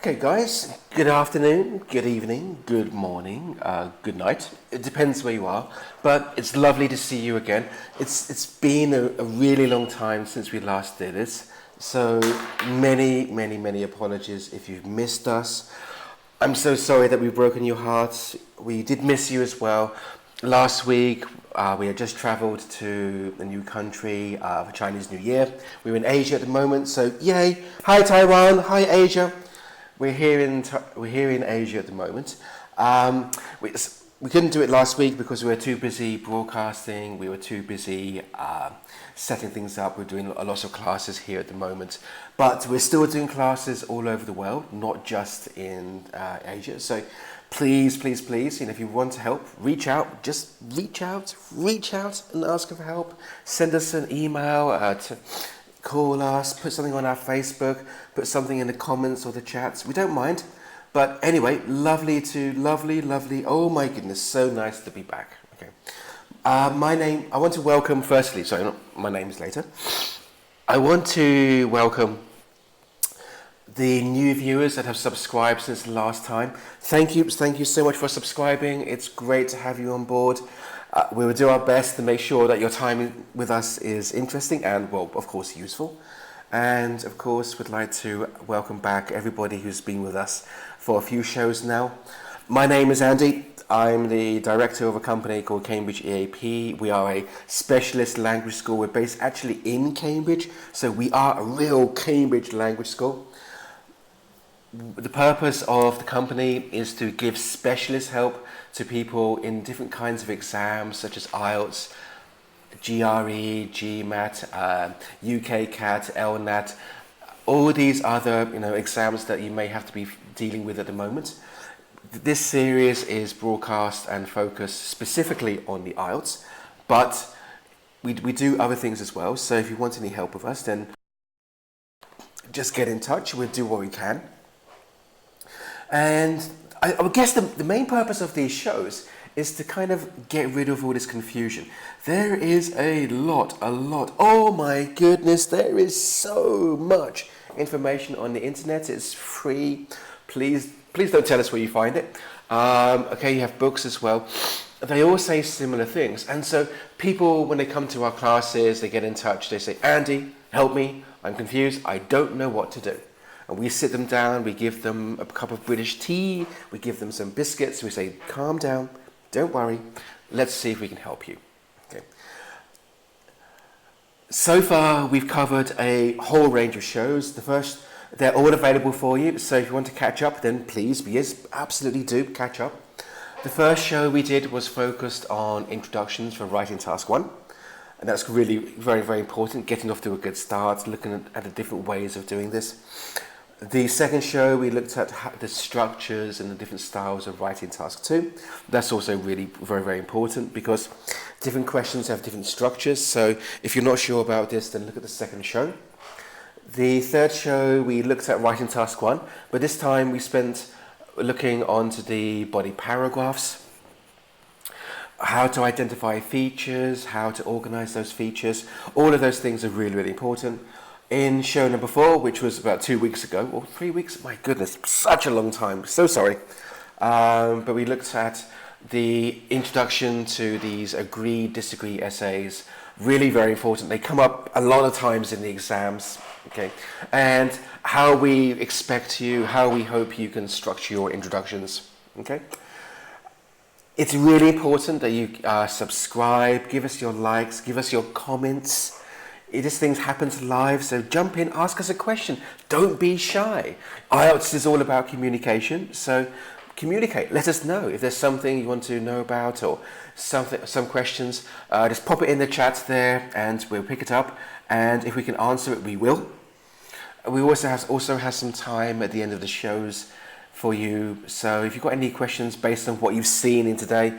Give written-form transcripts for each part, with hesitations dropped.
Okay, guys, good afternoon, good evening, good morning, good night. It depends where you are, but it's lovely to see you again. It's been a really long time since we last did this, so many apologies if you've missed us. I'm so sorry that we've broken your hearts. We did miss you as well. Last week, we had just travelled to a new country for Chinese New Year. We're in Asia at the moment, so yay! Hi Taiwan, hi Asia. We're here in Asia at the moment. We couldn't do it last week because we were too busy broadcasting. We were too busy setting things up. We're doing a lot of classes here at the moment, but we're still doing classes all over the world, not just in Asia. So please, if you want to help, reach out. Just reach out and ask for help. Send us an email to call us, put something on our Facebook, put something in the comments or the chats. We don't mind. But anyway, lovely. Oh my goodness, so nice to be back. Okay. I want to welcome firstly, my name is later. I want to welcome the new viewers that have subscribed since the last time. Thank you so much for subscribing. It's great to have you on board. We will do our best to make sure that your time with us is interesting and, well, of course, useful. And, of course, we'd like to welcome back everybody who's been with us for a few shows now. My name is Andy. I'm the director of a company called Cambridge EAP. We are a specialist language school. We're based actually in Cambridge, so we are a real Cambridge language school. The purpose of the company is to give specialist help to people in different kinds of exams such as IELTS, GRE, GMAT, UK CAT, LNAT, all these other exams that you may have to be dealing with at the moment. This series is broadcast and focused specifically on the IELTS, but we do other things as well. So if you want any help with us, then just get in touch. We'll do what we can. And I guess the main purpose of these shows is to kind of get rid of all this confusion. There is a lot. Oh my goodness, there is so much information on the internet. It's free. Please don't tell us where you find it. Okay, you have books as well. They all say similar things. And so people, when they come to our classes, they get in touch. They say, Andy, help me. I'm confused. I don't know what to do. And we sit them down, we give them a cup of British tea, we give them some biscuits, we say, calm down, don't worry, let's see if we can help you. Okay. So far, we've covered a whole range of shows. They're all available for you, so if you want to catch up, then please, yes, absolutely do catch up. The first show we did was focused on introductions for writing task 1. And that's really very important, getting off to a good start, looking at the different ways of doing this. The second show, we looked at the structures and the different styles of writing task 2. That's also really very important because different questions have different structures. So if you're not sure about this, then look at the second show. The third show, we looked at writing task 1, but this time we spent looking onto the body paragraphs, how to identify features, how to organize those features. All of those things are really important. In show number 4, which was about 2 weeks ago, or 3 weeks, my goodness, such a long time, so sorry. But we looked at the introduction to these agree, disagree essays, really very important. They come up a lot of times in the exams, okay? And how we how we hope you can structure your introductions, okay? It's really important that you subscribe, give us your likes, give us your comments. These things happen live, so jump in, ask us a question. Don't be shy. IELTS is all about communication, so communicate. Let us know if there's something you want to know about or some questions. Just pop it in the chat there and we'll pick it up. And if we can answer it, we will. We also have some time at the end of the shows for you. So if you've got any questions based on what you've seen in today,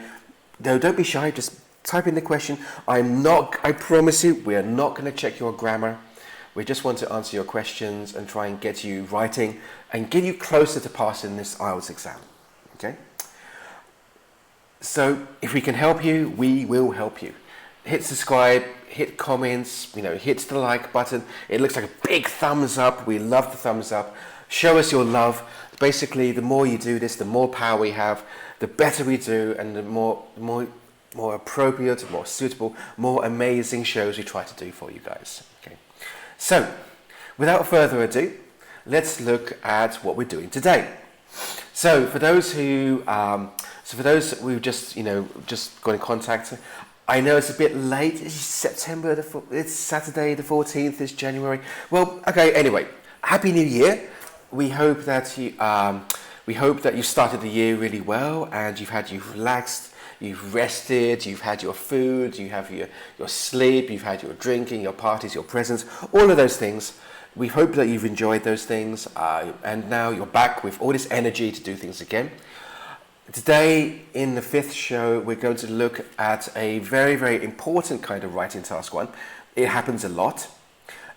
no, don't be shy. Just type in the question. I promise you, we are not going to check your grammar. We just want to answer your questions and try and get you writing and get you closer to passing this IELTS exam. Okay? So if we can help you, we will help you. Hit subscribe, hit comments, hit the like button. It looks like a big thumbs up. We love the thumbs up. Show us your love. basically, the more you do this, the more power we have, the better we do, and the more appropriate, more suitable, more amazing shows we try to do for you guys. Okay. So, without further ado, let's look at what we're doing today. So, for those who just got in contact, I know it's a bit late. It's September. It's Saturday the 14th. It's January. Well, okay. Anyway, Happy New Year. We hope that you started the year really well, and you've relaxed, you've rested, you've had your food, you have your sleep, you've had your drinking, your parties, your presents, all of those things. We hope that you've enjoyed those things, and now you're back with all this energy to do things again. Today, in the 5th show, we're going to look at a very, very important kind of writing task one. It happens a lot,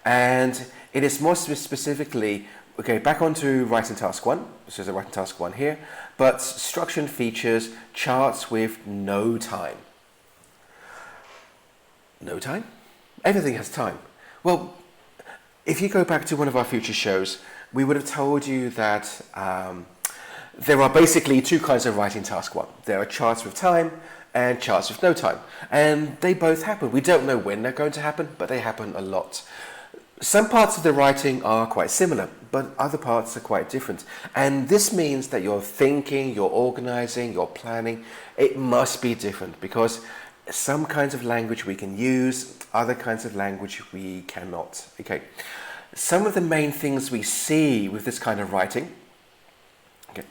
and it is more specifically, okay, back onto writing task one. This is a writing task one here, but structure and features charts with no time. No time? Everything has time. Well, if you go back to one of our future shows, we would have told you that there are basically two kinds of writing task one. There are charts with time and charts with no time. And they both happen. We don't know when they're going to happen, but they happen a lot. Some parts of the writing are quite similar, but other parts are quite different. And this means that your thinking, your organizing, your planning, it must be different, because some kinds of language we can use, other kinds of language we cannot. Okay. Some of the main things we see with this kind of writing. Okay,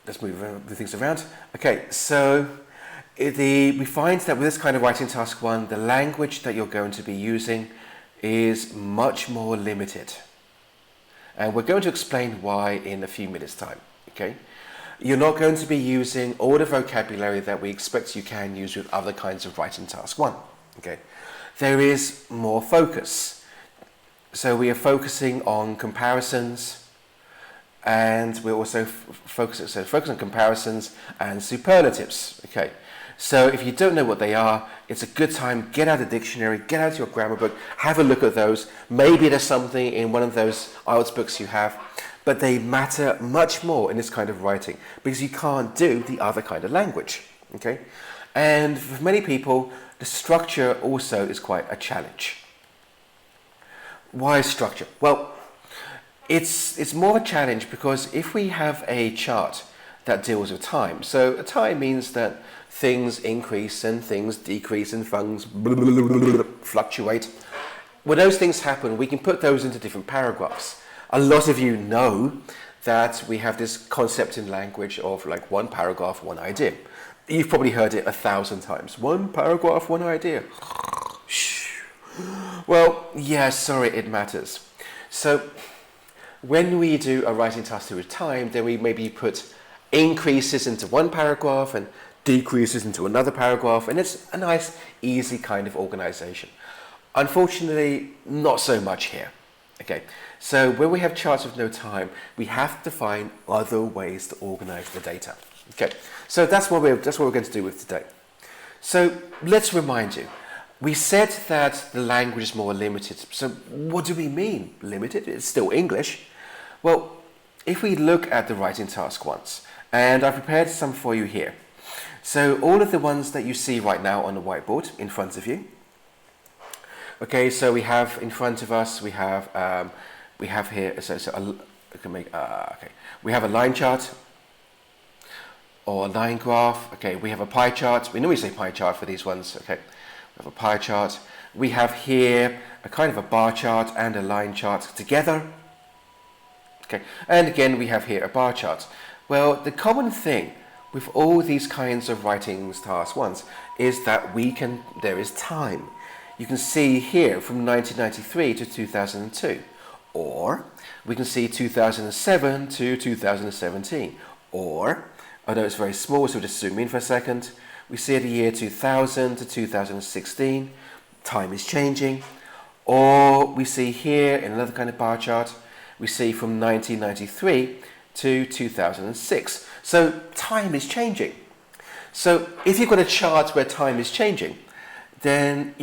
let's move the things around. Okay, so we find that with this kind of writing task one, the language that you're going to be using is much more limited. And we're going to explain why in a few minutes' time. Okay, you're not going to be using all the vocabulary that we expect you can use with other kinds of writing task one. Okay, there is more focus. So we are focusing on comparisons, and we're also focusing on comparisons and superlatives. Okay, so if you don't know what they are, it's a good time, get out the dictionary, get out your grammar book, have a look at those. Maybe there's something in one of those IELTS books you have, but they matter much more in this kind of writing, because you can't do the other kind of language. Okay, and for many people, the structure also is quite a challenge. Why structure? Well, it's more a challenge because if we have a chart that deals with time, so a time means that things increase and things decrease and things fluctuate. When those things happen, we can put those into different paragraphs. A lot of you know that we have this concept in language of like one paragraph, one idea. You've probably heard it 1,000 times. One paragraph, one idea. Well, yeah, sorry, it matters. So when we do a writing task to do with time, then we maybe put increases into one paragraph and decreases into another paragraph, and it's a nice, easy kind of organization. Unfortunately, not so much here. Okay, so when we have charts with no time, we have to find other ways to organize the data. Okay, so that's what we're going to do with today. So let's remind you. We said that the language is more limited. So what do we mean? Limited? It's still English. Well, if we look at the writing task ones, and I've prepared some for you here. So all of the ones that you see right now on the whiteboard in front of you. Okay, so we have in front of us, we have here, we have a line chart or a line graph. Okay, we have a pie chart. We normally say pie chart for these ones. Okay. We have a pie chart. We have here a kind of a bar chart and a line chart together. Okay, and again we have here a bar chart. Well, the common thing with all these kinds of writing task ones is that there is time. You can see here from 1993 to 2002, or we can see 2007 to 2017, or, although it's very small, so we'll just zoom in for a second, we see the year 2000 to 2016, time is changing. Or we see here in another kind of bar chart, we see from 1993 to 2006. So time is changing. So if you've got a chart where time is changing, then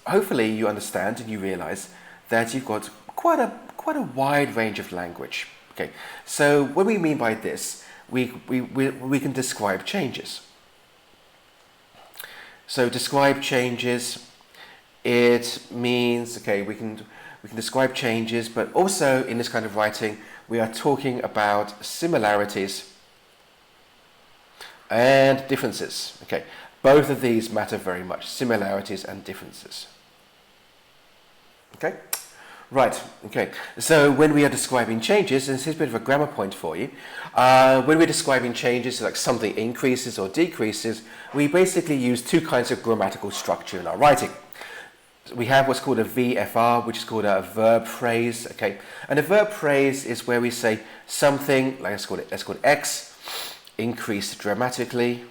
hopefully you understand and you realize that you've got quite a wide range of language. Okay, so what we mean by this, we can describe changes. So describe changes, it means, okay, we can describe changes, but also in this kind of writing, we are talking about similarities and differences. Okay, both of these matter very much, similarities and differences. Okay, right, okay, so when we are describing changes, and this is a bit of a grammar point for you, when we're describing changes, like something increases or decreases, we basically use two kinds of grammatical structure in our writing. We have what's called a VFR, which is called a verb phrase, okay, and a verb phrase is where we say something, like let's call it X, increased dramatically.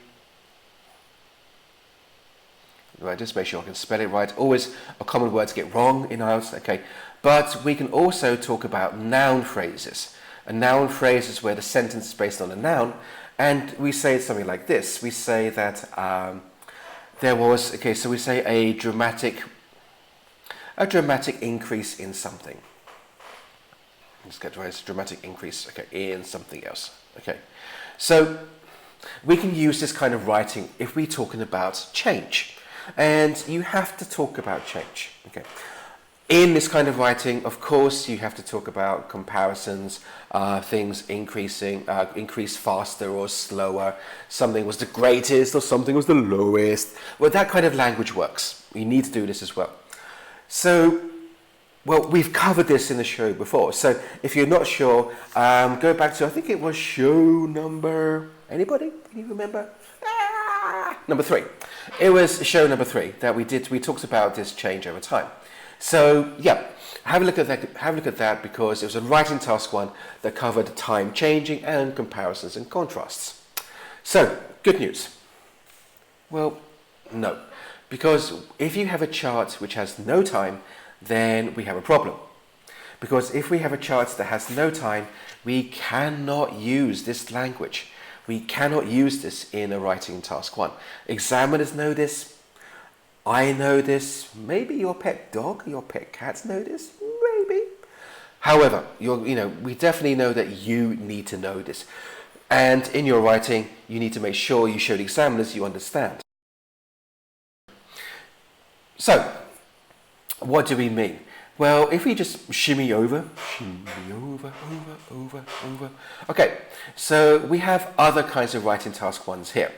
Right, just make sure I can spell it right. Always a common word to get wrong in IELTS, okay. But we can also talk about noun phrases. A noun phrase is where the sentence is based on a noun, and we say something like this. We say that there was, okay, so we say a dramatic increase in something. Let's get right, dramatic increase, okay, in something else, okay. So we can use this kind of writing if we're talking about change. And you have to talk about change. Okay. In this kind of writing, of course, you have to talk about comparisons, things increase faster or slower. Something was the greatest or something was the lowest. Well, that kind of language works. You need to do this as well. So, well, we've covered this in the show before. So if you're not sure, go back to, I think it was show number, anybody? Can you remember? Number 3. It was show number 3 that we talked about this change over time. So yeah, have a look at that because it was a writing task 1 that covered time changing and comparisons and contrasts. So good news. Well, no, because if you have a chart which has no time, then we have a problem. Because if we have a chart that has no time, we cannot use this language. We cannot use this in a writing task 1. Examiners know this. I know this. Maybe your pet dog, your pet cats know this. Maybe. However, we definitely know that you need to know this. And in your writing, you need to make sure you show the examiners you understand. So, what do we mean? Well, if we just shimmy over. Okay, so we have other kinds of writing task 1s here.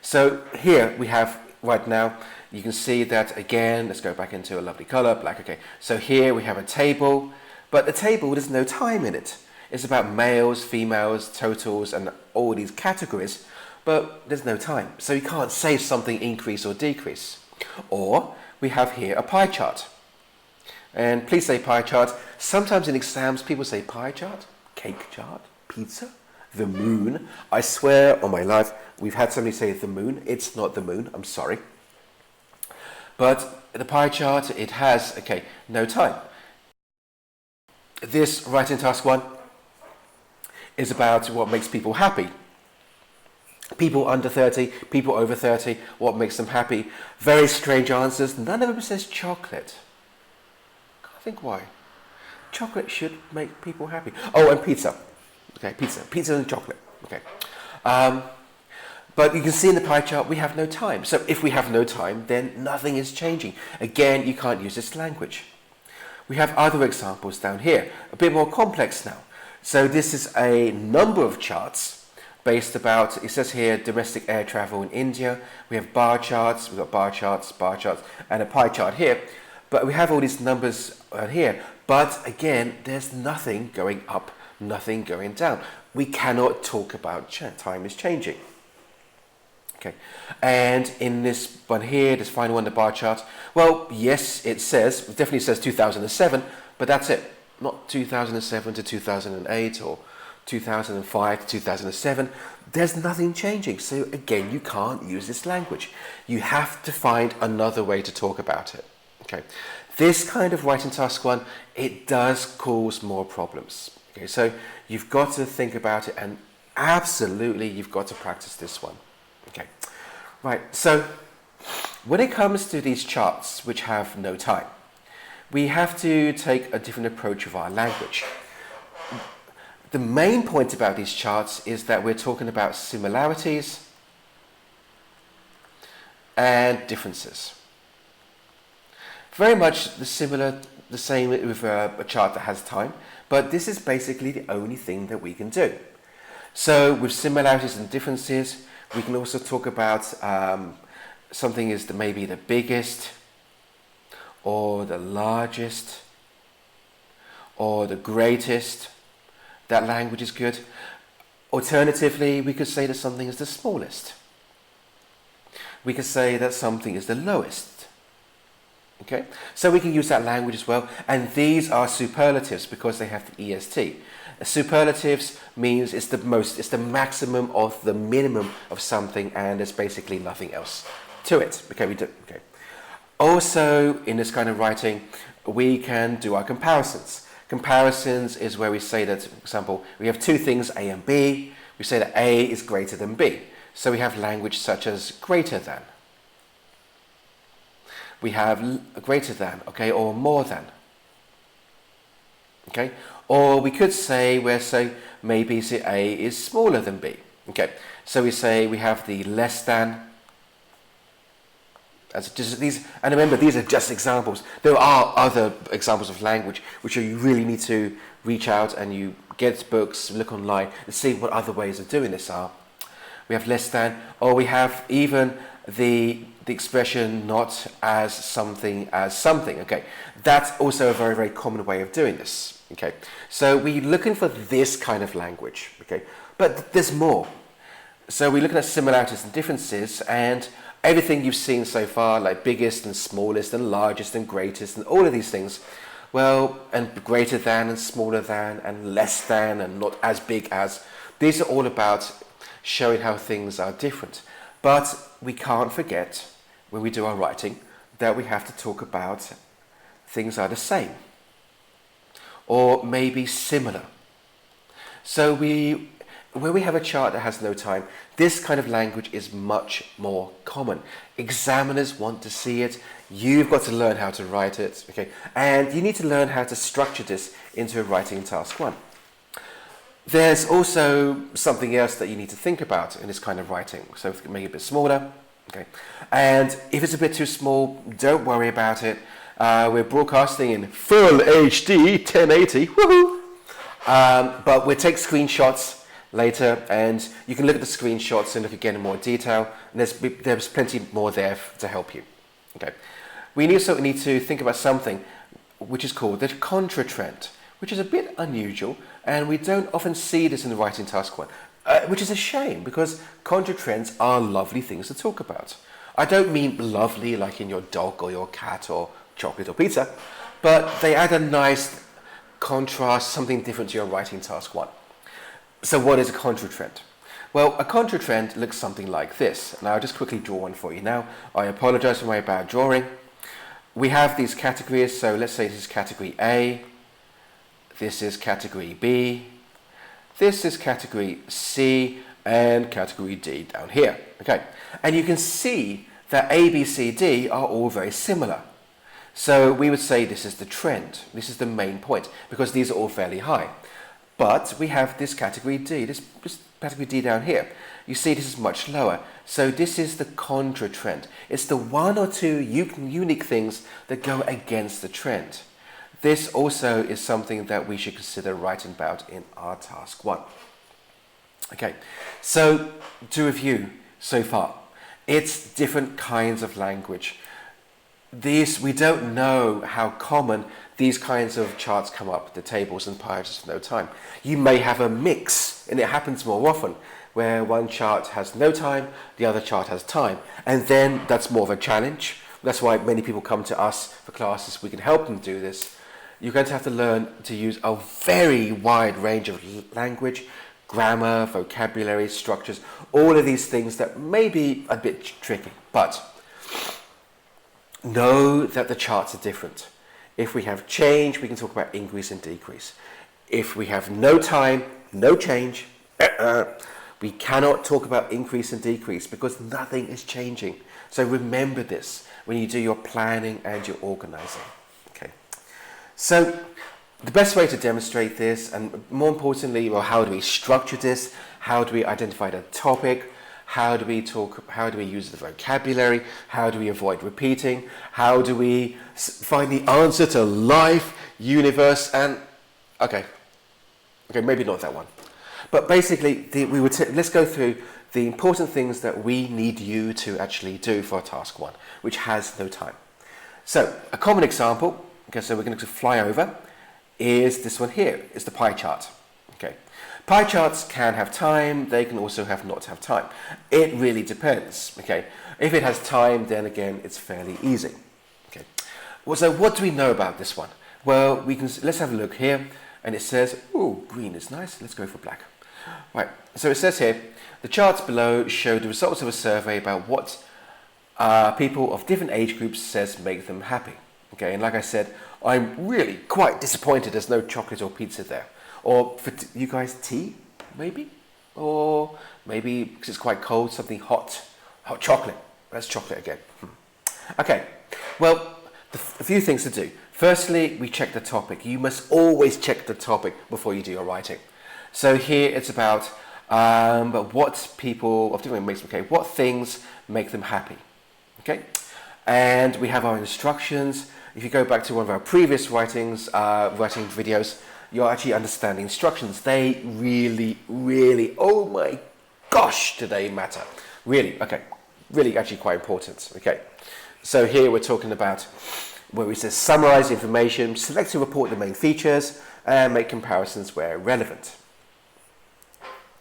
So here we have, right now, you can see that again, let's go back into a lovely color, black, okay. So here we have a table, but the table, there's no time in it. It's about males, females, totals, and all these categories, but there's no time. So you can't say something increase or decrease. Or we have here a pie chart. And please say pie chart. Sometimes in exams, people say pie chart, cake chart, pizza, the moon. I swear on my life, we've had somebody say the moon. It's not the moon, I'm sorry. But the pie chart, it has, okay, no time. This writing task 1 is about what makes people happy. People under 30, people over 30, what makes them happy. Very strange answers. None of them says chocolate. I think why. Chocolate should make people happy. Oh, and pizza. Okay, pizza and chocolate. Okay. But you can see in the pie chart we have no time. So if we have no time, then nothing is changing. Again, you can't use this language. We have other examples down here, a bit more complex now. So this is a number of charts based about, it says here, domestic air travel in India. We have bar charts, we've got bar charts, and a pie chart here. But we have all these numbers here. But again, there's nothing going up, nothing going down. We cannot talk about time is changing. Okay, and in this one here, this final one, the bar chart, well, yes, it definitely says 2007, but that's it. Not 2007 to 2008 or 2005 to 2007. There's nothing changing. So again, you can't use this language. You have to find another way to talk about it. Okay, this kind of writing task 1, it does cause more problems. Okay, so you've got to think about it, and absolutely you've got to practice this one. Okay, right, so when it comes to these charts which have no time, we have to take a different approach of our language. The main point about these charts is that we're talking about similarities and differences. Very much the same with a chart that has time, but this is basically the only thing that we can do. So with similarities and differences, we can also talk about something is maybe the biggest, or the largest, or the greatest. That language is good. Alternatively, we could say that something is the smallest. We could say that something is the lowest. Okay, so we can use that language as well, and these are superlatives because they have the EST. Superlatives means it's the maximum of the minimum of something, and there's basically nothing else to it. Okay. Also, in this kind of writing, we can do our comparisons. Comparisons is where we say that, for example, we have two things, A and B. We say that A is greater than B. So we have language such as greater than. We have greater than, okay, or more than. Okay, or we could say maybe A is smaller than B. Okay, so we say we have the less than. As just these, and remember, these are just examples. There are other examples of language which you really need to reach out and you get books, look online, and see what other ways of doing this are. We have less than, or we have even the expression not as something as something. Okay, that's also a very, very common way of doing this. Okay, so we're looking for this kind of language. Okay, but there's more. So we're looking at similarities and differences, and everything you've seen so far, like biggest and smallest and largest and greatest and all of these things, well, and greater than and smaller than and less than and not as big as, these are all about showing how things are different. But we can't forget, when we do our writing, that we have to talk about things are the same or maybe similar. So when we have a chart that has no time, this kind of language is much more common. Examiners want to see it. You've got to learn how to write it, okay? And you need to learn how to structure this into a writing task 1. There's also something else that you need to think about in this kind of writing. So make it a bit smaller, okay? And if it's a bit too small, don't worry about it. We're broadcasting in full HD, 1080, woohoo! But we'll take screenshots later, and you can look at the screenshots and look again in more detail, and there's plenty more there to help you. Okay, we also need to think about something which is called the Contra Trend, which is a bit unusual, and we don't often see this in the writing task 1, which is a shame because Contra Trends are lovely things to talk about. I don't mean lovely like in your dog or your cat or chocolate or pizza, but they add a nice contrast, something different to your writing task 1. So what is a contra trend? Well, a contra trend looks something like this. And I'll just quickly draw one for you now. I apologize for my bad drawing. We have these categories. So let's say this is category A. This is category B. This is category C and category D down here. Okay. And you can see that A, B, C, D are all very similar. So we would say this is the trend. This is the main point because these are all fairly high. But we have this category D, this category D down here. You see this is much lower. So this is the contra trend. It's the one or two unique things that go against the trend. This also is something that we should consider writing about in our task 1. Okay, so to review so far, it's different kinds of language. We don't know how common these kinds of charts come up, the tables and pies of no time. You may have a mix, and it happens more often, where one chart has no time, the other chart has time. And then that's more of a challenge. That's why many people come to us for classes. We can help them do this. You're going to have to learn to use a very wide range of language, grammar, vocabulary, structures, all of these things that may be a bit tricky. But know that the charts are different. If we have change, we can talk about increase and decrease. If we have no time, no change, we cannot talk about increase and decrease because nothing is changing. So remember this when you do your planning and your organizing. Okay. So The best way to demonstrate this, and more importantly, well, how do we structure this? How do we identify the topic? How do we talk? How do we use the vocabulary? How do we avoid repeating? How do we find the answer to life, universe, and okay, maybe not that one. But basically, let's go through the important things that we need you to actually do for task 1, which has no time. So a common example, okay, so we're going to fly over, is this one here. It's the pie chart. Okay, pie charts can have time. They can also not have time. It really depends. Okay, if it has time, then again, it's fairly easy. Okay, well, so what do we know about this one? Well, let's have a look here, and it says, oh, green is nice. Let's go for black. Right. So it says here, the charts below show the results of a survey about what people of different age groups says make them happy. Okay, and like I said, I'm really quite disappointed there's no chocolate or pizza there. Or for you guys, tea, maybe? Or maybe, because it's quite cold, something hot. Hot chocolate. That's chocolate again. Okay, well, a few things to do. Firstly, we check the topic. You must always check the topic before you do your writing. So here it's about what people of different makes okay, what things make them happy. Okay, and we have our instructions. If you go back to one of our previous writing videos, you'll actually understand the instructions. They really, really, oh my gosh, do they matter? Really, okay, really actually quite important. Okay, so here we're talking about where it says summarize information, select to report the main features, and make comparisons where relevant.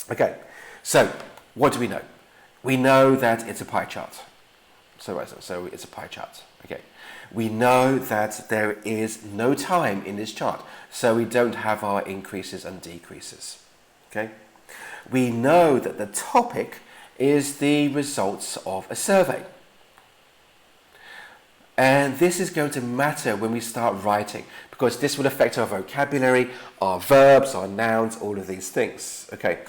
Okay, so what do we know? We know that it's a pie chart. So it's a pie chart. Okay, we know that there is no time in this chart, so we don't have our increases and decreases. Okay, we know that the topic is the results of a survey, and this is going to matter when we start writing because this will affect our vocabulary, our verbs, our nouns, all of these things. Okay,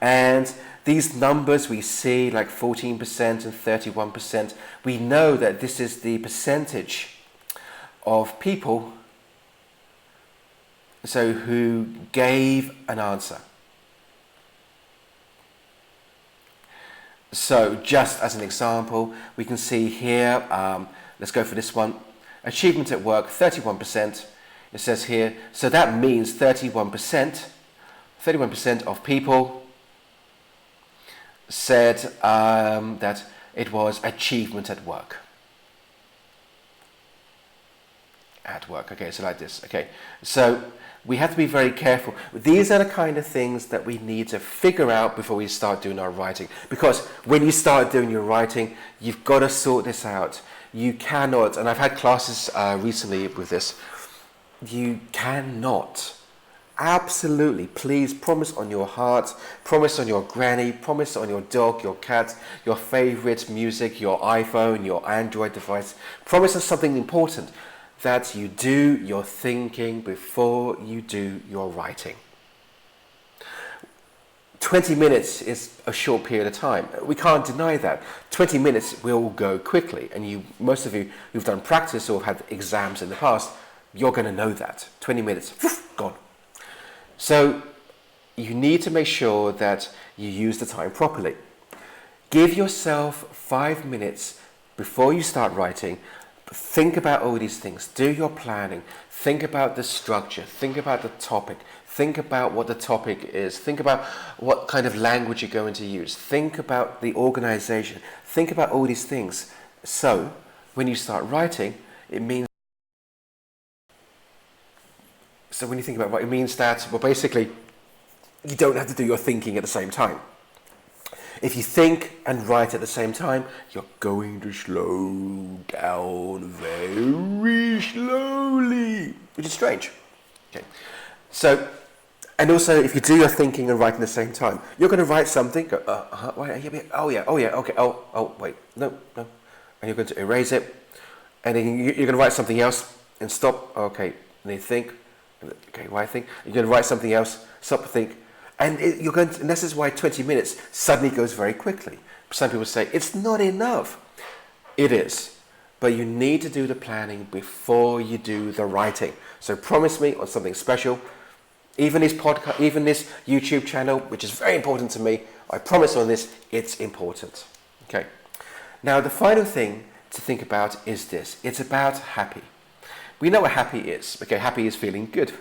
and these numbers we see like 14% and 31%, we know that this is the percentage of people who gave an answer. So just as an example, we can see here, let's go for this one, achievement at work, 31%. It says here, so that means 31% of people said that it was achievement at work. Okay, so like this. Okay, so we have to be very careful. These are the kind of things that we need to figure out before we start doing our writing. Because when you start doing your writing, you've got to sort this out. You cannot, and I've had classes recently with this, you cannot, absolutely, please promise on your heart, promise on your granny, promise on your dog, your cat, your favorite music, your iPhone, your Android device, promise on something important, that you do your thinking before you do your writing. 20 minutes is a short period of time. We can't deny that. 20 minutes will go quickly, and most of you who've done practice or had exams in the past, you're going to know that. 20 minutes, gone. So you need to make sure that you use the time properly. Give yourself 5 minutes before you start writing. Think about all these things. Do your planning. Think about the structure. Think about the topic. Think about what the topic is. Think about what kind of language you're going to use. Think about the organization. Think about all these things. So when you start writing, it means that, well, basically, you don't have to do your thinking at the same time. If you think and write at the same time, you're going to slow down very slowly, which is strange. Okay, so, and also if you do your thinking and writing at the same time, you're going to write something, go, wait, no, and you're going to erase it, and then you're going to write something else and stop, okay, and then think, okay, why think? You're going to write something else, stop, think, and and this is why 20 minutes suddenly goes very quickly. Some people say, it's not enough. It is. but you need to do the planning before you do the writing. So promise me on something special. Even this podcast, even this YouTube channel, which is very important to me, I promise on this, it's important. Okay. Now the final thing to think about is this. It's about happy. We know what happy is. Okay, happy is feeling good.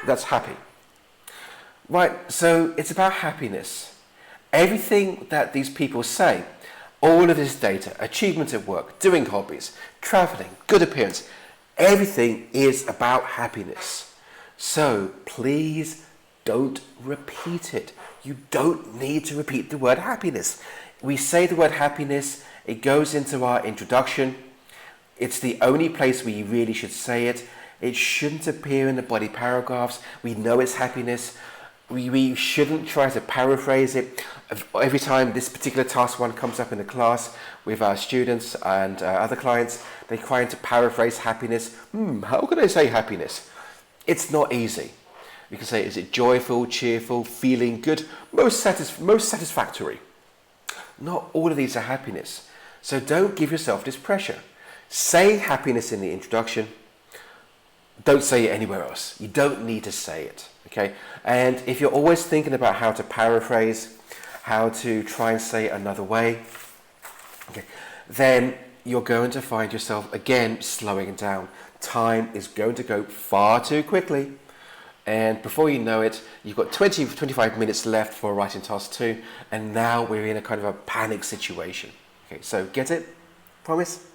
That's happy. Right, so it's about happiness. Everything that these people say, all of this data, achievement at work, doing hobbies, traveling, good appearance, everything is about happiness. So please don't repeat it. You don't need to repeat the word happiness. We say the word happiness, it goes into our introduction. It's the only place we really should say it. It shouldn't appear in the body paragraphs. We know it's happiness. We shouldn't try to paraphrase it. Every time this particular task one comes up in the class with our students and other clients, they're trying to paraphrase happiness. How can I say happiness? It's not easy. You can say, is it joyful, cheerful, feeling good, most satisfactory? Not all of these are happiness. So don't give yourself this pressure. Say happiness in the introduction. Don't say it anywhere else. You don't need to say it. Okay? And if you're always thinking about how to paraphrase, how to try and say it another way, okay, then you're going to find yourself again slowing down. Time is going to go far too quickly. And before you know it, you've got 25 minutes left for writing task 2, and now we're in a kind of a panic situation. Okay, so get it? Promise?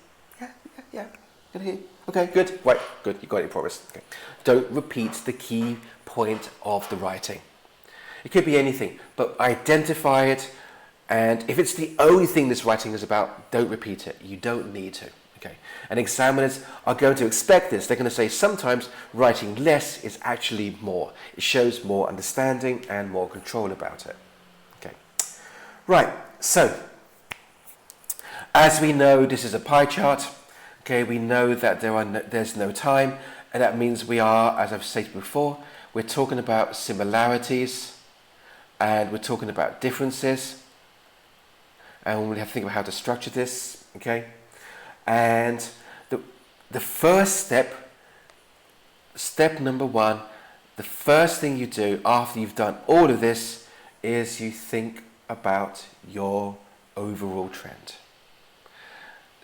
Yeah. Get it? Okay, good. Right, good. You got it, promise. Okay. Don't repeat the key point of the writing. It could be anything, but identify it, and if it's the only thing this writing is about, don't repeat it. You don't need to. Okay. And examiners are going to expect this. They're going to say sometimes writing less is actually more. It shows more understanding and more control about it. Okay. Right. So, as we know, this is a pie chart. Okay. We know that there's no time, and that means we are, as I've stated before, we're talking about similarities, and we're talking about differences, and we have to think about how to structure this. Okay. And the first step number 1, the first thing you do after you've done all of this is you think about your overall trend.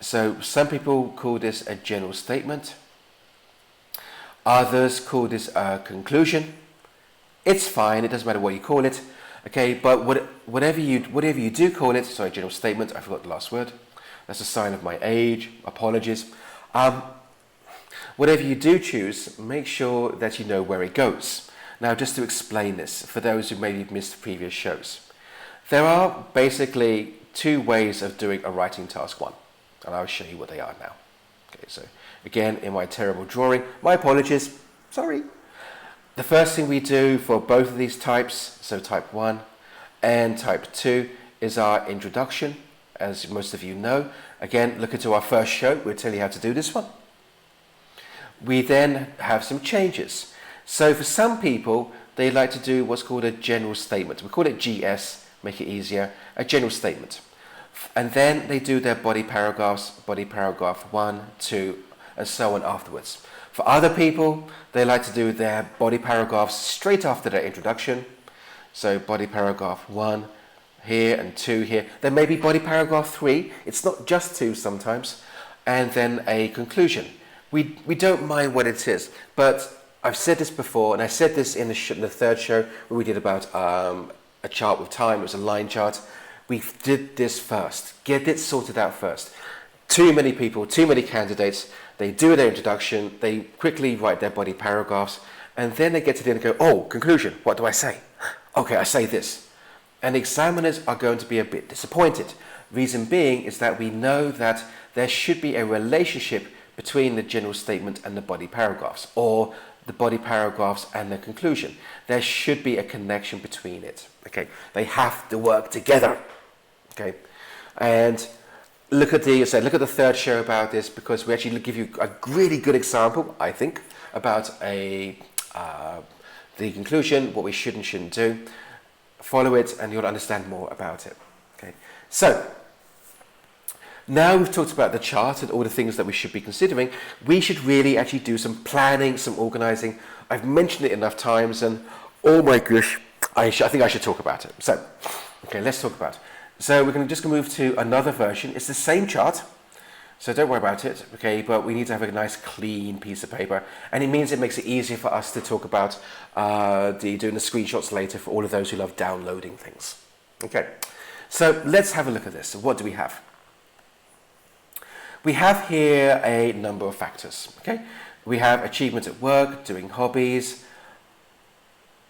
So some people call this a general statement. Others call this a conclusion. It's fine, it doesn't matter what you call it. Okay, but whatever you do call it, sorry, general statement, I forgot the last word. That's a sign of my age, apologies. Whatever you do choose, make sure that you know where it goes. Now, just to explain this, for those who maybe missed previous shows, there are basically 2 ways of doing a writing task 1, and I'll show you what they are now. Okay, so again, in my terrible drawing, my apologies, sorry. The first thing we do for both of these types, so type 1 and type 2, is our introduction. As most of you know, again, look into our first show. We'll tell you how to do this one. We then have some changes. So for some people, they like to do what's called a general statement. We call it GS, make it easier, a general statement. And then they do their body paragraphs, body paragraph 1, 2, and so on afterwards. For other people, they like to do their body paragraphs straight after their introduction. So body paragraph 1, here and 2 here. There may be body paragraph 3. It's not just 2 sometimes. And then a conclusion. We don't mind what it is. But I've said this before, and I said this in the third show where we did about a chart with time. It was a line chart. We did this first. Get it sorted out first. Too many people, too many candidates, they do their introduction, they quickly write their body paragraphs, and then they get to the end and go, oh, conclusion, what do I say? Okay, I say this. And examiners are going to be a bit disappointed. Reason being is that we know that there should be a relationship between the general statement and the body paragraphs, or the body paragraphs and the conclusion. There should be a connection between it. Okay, they have to work together. Okay, and look at the third show about this, because we actually give you a really good example, I think, about the conclusion, what we should and shouldn't do. Follow it and you'll understand more about it. Okay. So, Now we've talked about the chart and all the things that we should be considering, we should really actually do some planning, some organising. I've mentioned it enough times and oh my gosh, I think I should talk about it. So, okay, let's talk about it. So we're going to just move to another version. It's the same chart, so don't worry about it, okay, but we need to have a nice clean piece of paper, and it makes it easier for us to talk about doing the screenshots later for all of those who love downloading things. Okay, so let's have a look at this. What do we have? We have here a number of factors, okay? We have achievement at work, doing hobbies,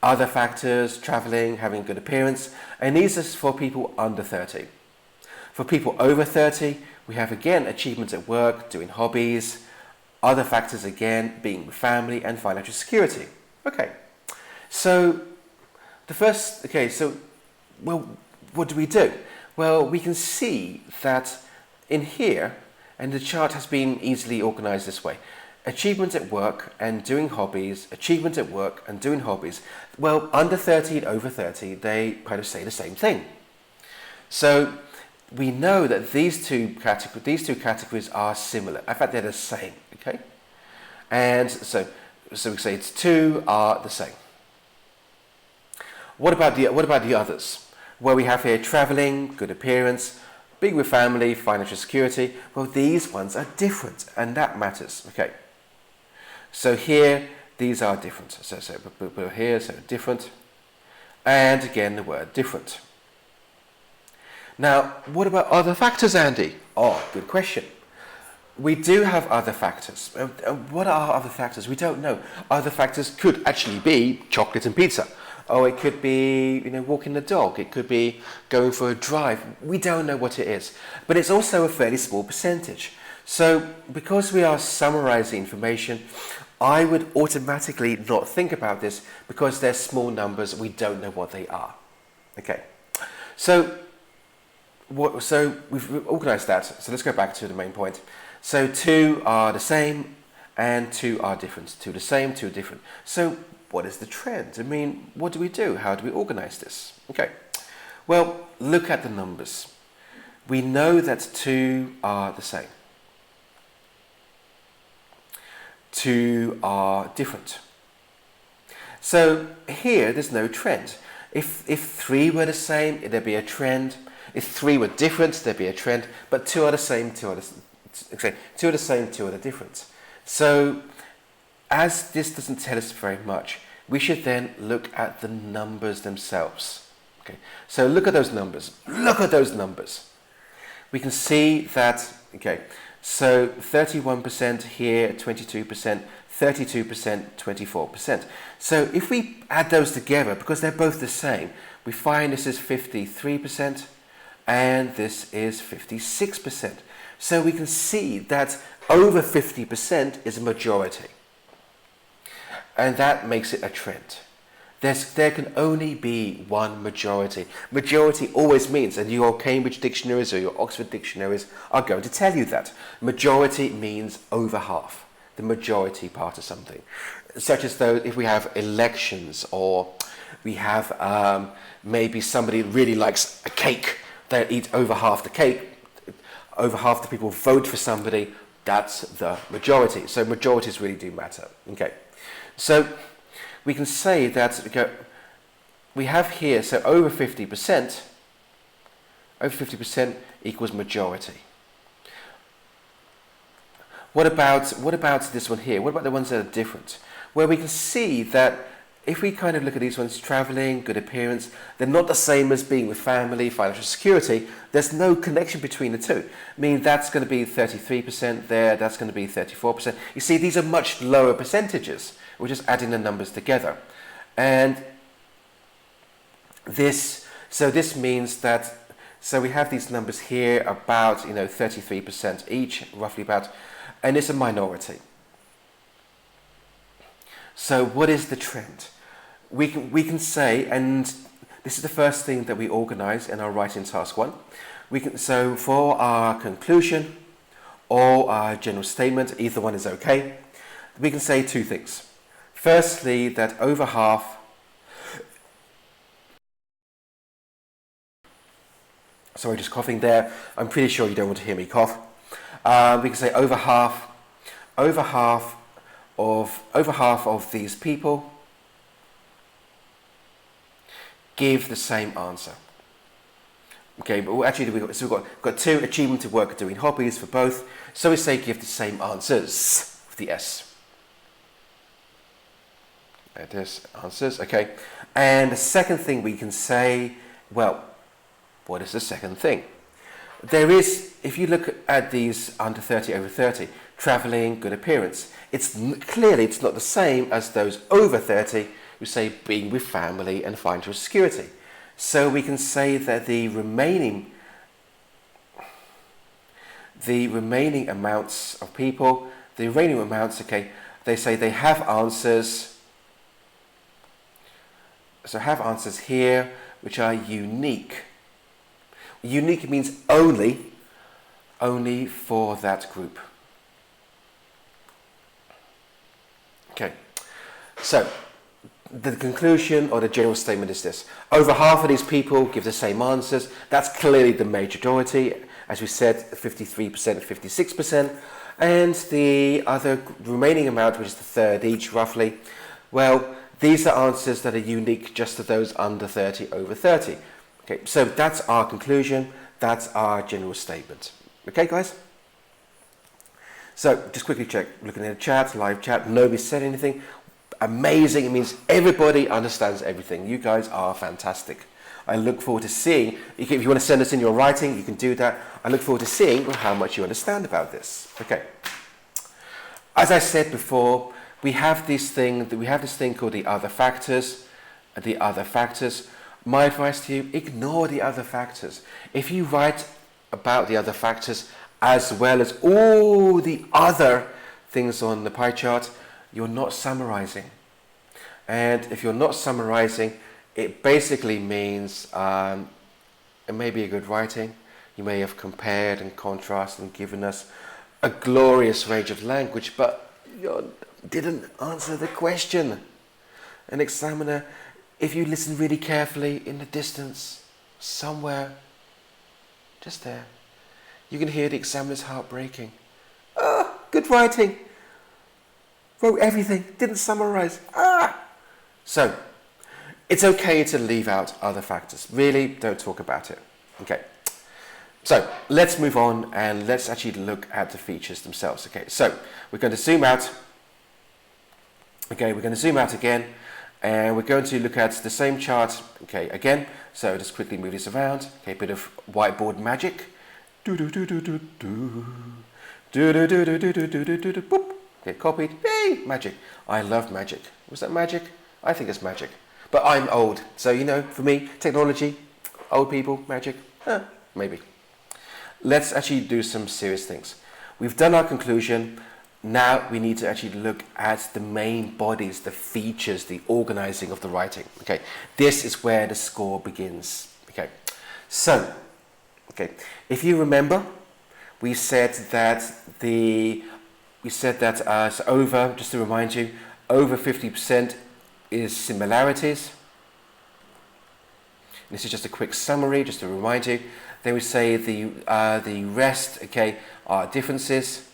other factors, traveling, having a good appearance, and these are for people under 30. For people over 30, we have again achievements at work, doing hobbies, other factors again being family and financial security. Okay, so well, what do we do? Well, we can see that in here, and the chart has been easily organized this way. Achievement at work and doing hobbies, achievement at work and doing hobbies. Well, under 30 and over 30, they kind of say the same thing. So we know that these two categories are similar. In fact, they're the same, okay? And so we say it's two are the same. What about the others? Well, we have here traveling, good appearance, being with family, financial security. Well, these ones are different, and that matters. Okay. So here, these are different. So here, so different, and again the word different. Now, what about other factors, Andy? Oh, good question. We do have other factors. What are other factors? We don't know. Other factors could actually be chocolate and pizza. Oh, it could be, walking the dog. It could be going for a drive. We don't know what it is. But it's also a fairly small percentage. So because we are summarizing information, I would automatically not think about this because they're small numbers. We don't know what they are. Okay. So we've organized that. So let's go back to the main point. So two are the same and two are different. Two the same, two different. So what is the trend? I mean, what do we do? How do we organize this? Okay, well, look at the numbers. We know that two are the same. Two are different. So here, there's no trend. If three were the same, there'd be a trend. If three were different, there'd be a trend. But two are the same, two are the same, two are the different. So as this doesn't tell us very much, we should then look at the numbers themselves. Okay, so look at those numbers. Look at those numbers. We can see that, okay, so 31% here, 22%, 32%, 24%. So if we add those together, because they're both the same, we find this is 53% and this is 56%. So we can see that over 50% is a majority. And that makes it a trend. There can only be one majority. Majority always means, and your Cambridge dictionaries or your Oxford dictionaries are going to tell you that. Majority means over half, the majority part of something. Such as though if we have elections or we have maybe somebody really likes a cake, they'll eat over half the cake, over half the people vote for somebody, that's the majority. So majorities really do matter. Okay. So we can say that we have here, so over 50% equals majority. What about this one here? What about the ones that are different? Well, we can see that if we kind of look at these ones, traveling, good appearance, they're not the same as being with family, financial security. There's no connection between the two. I mean, that's going to be 33% there, that's going to be 34%. You see, these are much lower percentages. We're just adding the numbers together. And this means that, so we have these numbers here about, 33% each, roughly about, and it's a minority. So what is the trend? We can say, and this is the first thing that we organize in our writing task one. So for our conclusion or our general statement, either one is okay. We can say two things. Firstly, that over half Sorry, just coughing there. I'm pretty sure you don't want to hear me cough. We can say over half of these people give the same answer. Okay, but actually we've got two: achievement to work, doing hobbies for both. So we say give the same answers with the S. There it is, answers, okay. And the second thing we can say, well, what is the second thing? There is, if you look at these under 30, over 30, traveling, good appearance, clearly it's not the same as those over 30 who say being with family and financial security. So we can say that the remaining amounts of people, okay, they say they have answers. So have answers here which are unique. Unique means only for that group. Okay, so the conclusion or the general statement is this: over half of these people give the same answers. That's clearly the majority, as we said, 53% and 56%, and the other remaining amount, which is the third each roughly, well, these are answers that are unique just to those under 30, over 30. Okay, so that's our conclusion, that's our general statement. Okay, guys? So, just quickly check, looking at the chat, live chat, nobody said anything. Amazing, it means everybody understands everything. You guys are fantastic. I look forward to seeing, if you want to send us in your writing, you can do that. I look forward to seeing how much you understand about this. Okay. As I said before, we have this thing called the other factors. My advice to you, ignore the other factors. If you write about the other factors as well as all the other things on the pie chart, you're not summarizing. And if you're not summarizing, it basically means it may be a good writing. You may have compared and contrasted and given us a glorious range of language, but you didn't answer the question. An examiner, if you listen really carefully in the distance, somewhere, just there, you can hear the examiner's heart breaking. Ah, good writing. Wrote everything, didn't summarize. So, it's okay to leave out other factors. Really, don't talk about it. Okay. So, let's move on and let's actually look at the features themselves. Okay, so we're going to zoom out. Okay, we're going to zoom out again. And we're going to look at the same chart, okay, again. So just quickly move this around. Okay, a bit of whiteboard magic. Boop. Get copied. Hey, magic. I love magic. Was that magic? I think it's magic. But I'm old, so you know, for me, technology, old people, magic, maybe. Let's actually do some serious things. We've done our conclusion. Now we need to actually look at the main bodies, the features, the organizing of the writing. Okay, this is where the score begins. Okay, so, if you remember, we said that over, just to remind you, over 50% is similarities. This is just a quick summary, just to remind you. Then we say the rest, okay, are differences.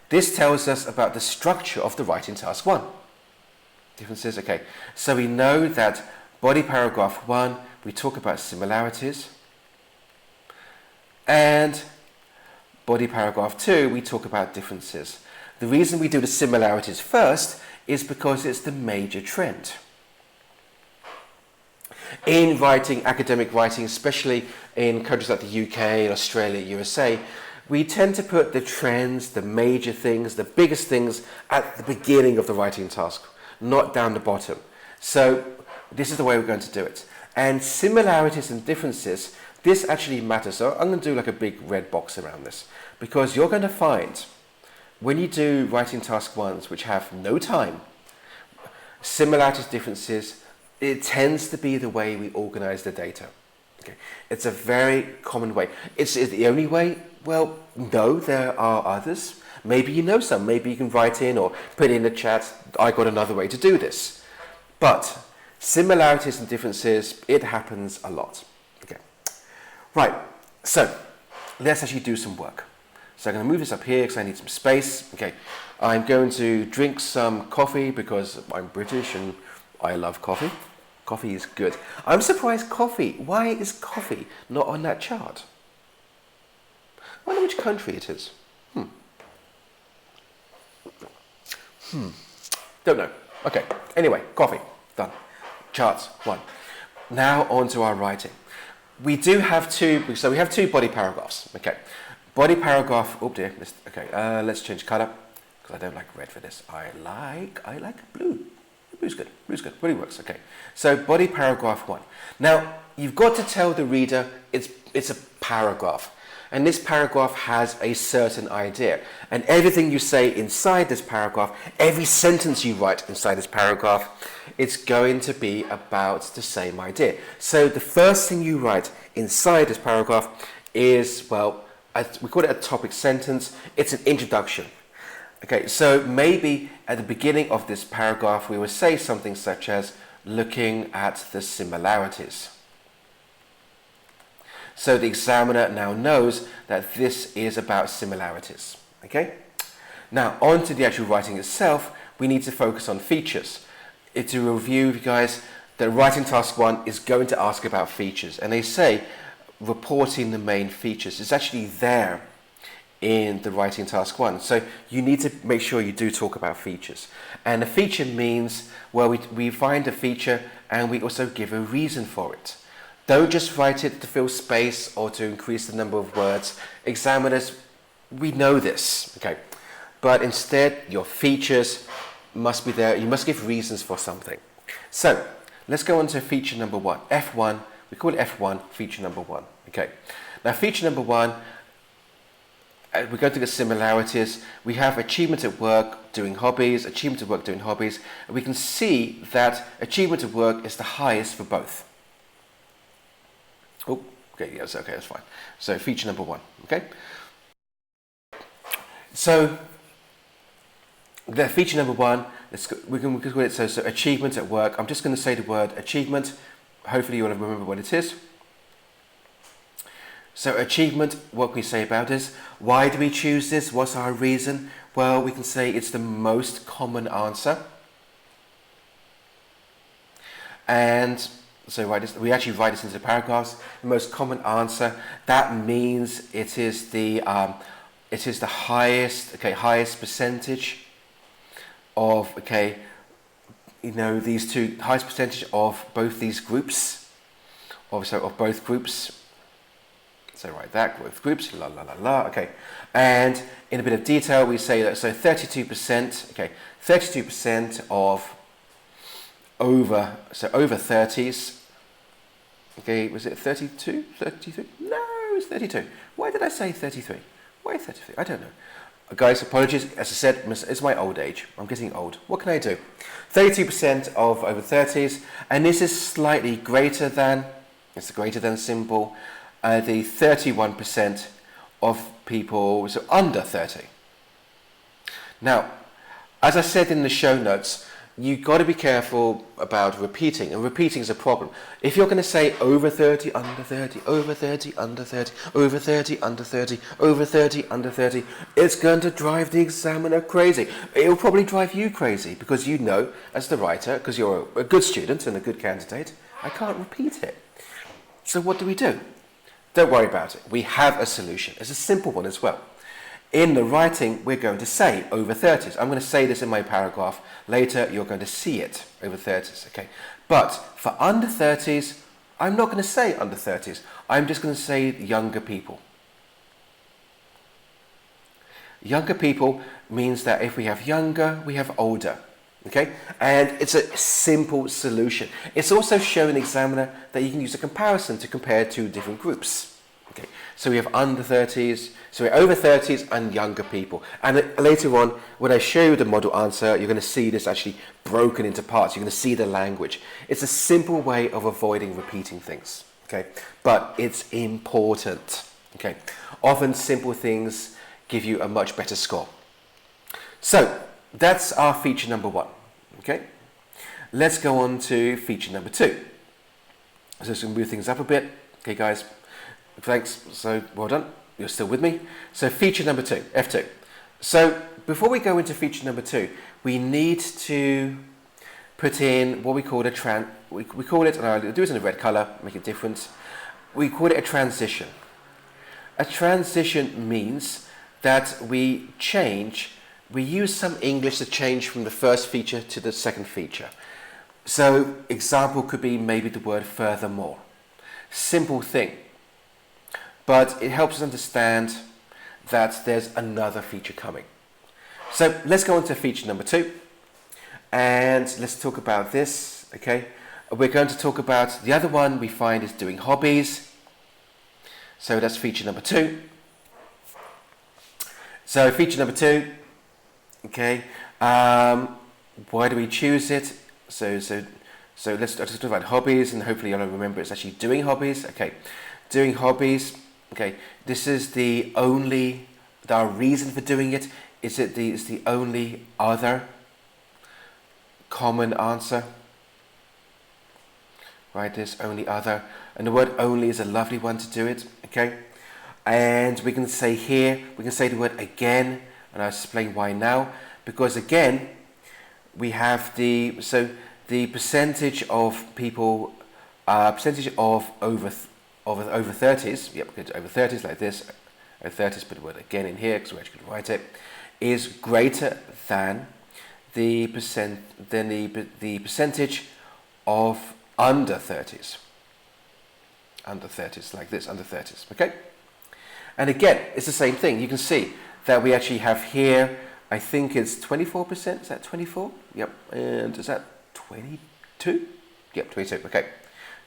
This tells us about the structure of the writing task 1. Differences, okay. So we know that body paragraph 1, we talk about similarities. And body paragraph 2, we talk about differences. The reason we do the similarities first is because it's the major trend. In writing, academic writing, especially in countries like the UK, Australia, USA, we tend to put the trends, the major things, the biggest things at the beginning of the writing task, not down the bottom. So this is the way we're going to do it. And similarities and differences, this actually matters. So I'm going to do like a big red box around this, because you're going to find when you do writing task 1s, which have no time, similarities, differences, it tends to be the way we organize the data. Okay. It's a very common way. Is it the only way? Well, no, there are others. Maybe you know some. Maybe you can write in or put in the chat, I got another way to do this. But similarities and differences, it happens a lot. Okay. Right. So let's actually do some work. So I'm going to move this up here because I need some space. Okay, I'm going to drink some coffee because I'm British and I love coffee. Coffee is good. I'm surprised coffee. Why is coffee not on that chart? I wonder which country it is. Don't know. Okay, anyway, coffee. Done. Charts, 1. Now on to our writing. We do have two, so we have two body paragraphs. Okay, body paragraph, oh dear, okay, let's change colour, because I don't like red for this. I like blue. Blue's good, really works, okay. So body paragraph 1. Now, you've got to tell the reader it's a paragraph. And this paragraph has a certain idea. And everything you say inside this paragraph, every sentence you write inside this paragraph, it's going to be about the same idea. So the first thing you write inside this paragraph is, well, we call it a topic sentence. It's an introduction. Okay, so maybe at the beginning of this paragraph, we will say something such as looking at the similarities. So the examiner now knows that this is about similarities. Okay? Now, on to the actual writing itself, we need to focus on features. To review, you guys, the writing task 1 is going to ask about features. And they say reporting the main features. It's actually there in the writing task 1. So you need to make sure you do talk about features. And a feature means, well, we find a feature and we also give a reason for it. Don't just write it to fill space or to increase the number of words. Examiners, we know this, okay? But instead, your features must be there. You must give reasons for something. So let's go on to feature number 1. F1, we call it F1, feature number 1, okay? Now, feature number 1, we're going to the similarities. We have achievement at work, doing hobbies, achievement at work, doing hobbies. And we can see that achievement at work is the highest for both. Oh, okay, yes, okay, that's fine. So feature number 1, okay? So the feature number 1, we can call it so achievement at work. I'm just going to say the word achievement. Hopefully you will remember what it is. So achievement, what can we say about this? Why do we choose this? What's our reason? Well, we can say it's the most common answer. And so we actually write this into the paragraphs. The most common answer. That means it is the highest, highest percentage of, these two, highest percentage of both these groups. Of both groups. So write that, both groups, la la la la. Okay, and in a bit of detail, we say that 32%. 32% of over 30s. Okay, was it 32? 33? No, it's 32. Why did I say 33? Why 33? I don't know. Guys, apologies. As I said, it's my old age. I'm getting old. What can I do? 32% of over 30s, and this is slightly greater than, it's the greater than symbol, the 31% of people so under 30. Now, as I said in the show notes, you've got to be careful about repeating, and repeating is a problem. If you're going to say over 30, under 30, over 30, under 30, over 30, under 30, over 30, under 30, it's going to drive the examiner crazy. It will probably drive you crazy because you know, as the writer, because you're a good student and a good candidate, I can't repeat it. So what do? Don't worry about it. We have a solution. It's a simple one as well. In the writing, we're going to say over 30s. I'm going to say this in my paragraph. Later, you're going to see it, over 30s, okay? But for under 30s, I'm not going to say under 30s. I'm just going to say younger people. Younger people means that if we have younger, we have older, okay? And it's a simple solution. It's also shown an examiner that you can use a comparison to compare two different groups. Okay, so we have under 30s, so we're over 30s and younger people. And later on, when I show you the model answer, you're going to see this actually broken into parts. You're going to see the language. It's a simple way of avoiding repeating things, okay? But it's important, okay? Often simple things give you a much better score. So that's our feature number 1, okay? Let's go on to feature number 2. So let's move things up a bit, okay, guys? Thanks. So well done. You're still with me. So feature number 2, F2. So before we go into feature number 2, we need to put in what we call we call it, and I'll do it in a red color, make it different. We call it a transition. A transition means that we use some English to change from the first feature to the second feature. So example could be maybe the word furthermore. Simple thing. But it helps us understand that there's another feature coming. So let's go on to feature number 2. And let's talk about this, okay? We're going to talk about the other one we find is doing hobbies. So that's feature number 2. So feature number 2, okay? Why do we choose it? So let's talk about hobbies, and hopefully you'll remember it's actually doing hobbies. Okay, doing hobbies. Okay, this is our reason for doing it. Is the only other common answer? Right, this only other, and the word only is a lovely one to do it. Okay, and we can say here, we can say the word again, and I'll explain why now. Because again, we have the percentage of people, percentage of over 30s. Yep, we could over 30s like this. Over 30s, put the word again in here because we're actually going to write it. Is greater than the percentage of under 30s. Under 30s like this. Under 30s. Okay. And again, it's the same thing. You can see that we actually have here. I think it's 24%. Is that 24? Yep. And is that 22? Yep, 22. Okay.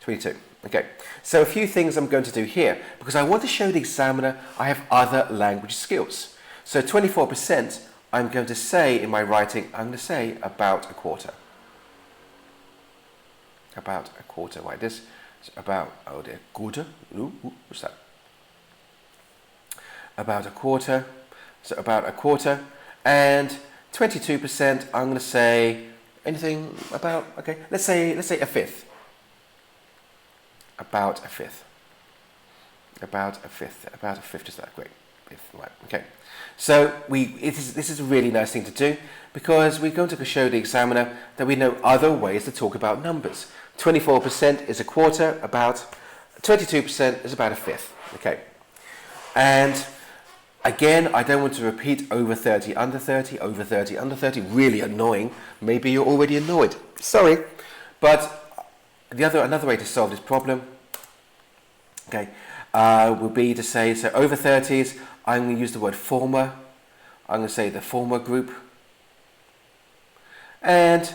22. Okay. So a few things I'm going to do here because I want to show the examiner I have other language skills. So 24%, I'm going to say in my writing, I'm going to say about a quarter. About a quarter like this. So about, oh dear, quarter. Ooh, what's that? About a quarter. So about a quarter. And 22%, I'm going to say anything about, okay, let's say a fifth. About a fifth. About a fifth. About a fifth, is that great? Fifth, right, okay. So this is a really nice thing to do because we're going to show the examiner that we know other ways to talk about numbers. 24% is a quarter, about 22% is about a fifth, okay. And again, I don't want to repeat over 30, under 30, over 30, under 30. Really annoying. Maybe you're already annoyed. Sorry. But another way to solve this problem, okay, will be to say, so over 30s, I'm going to use the word former. I'm going to say the former group. And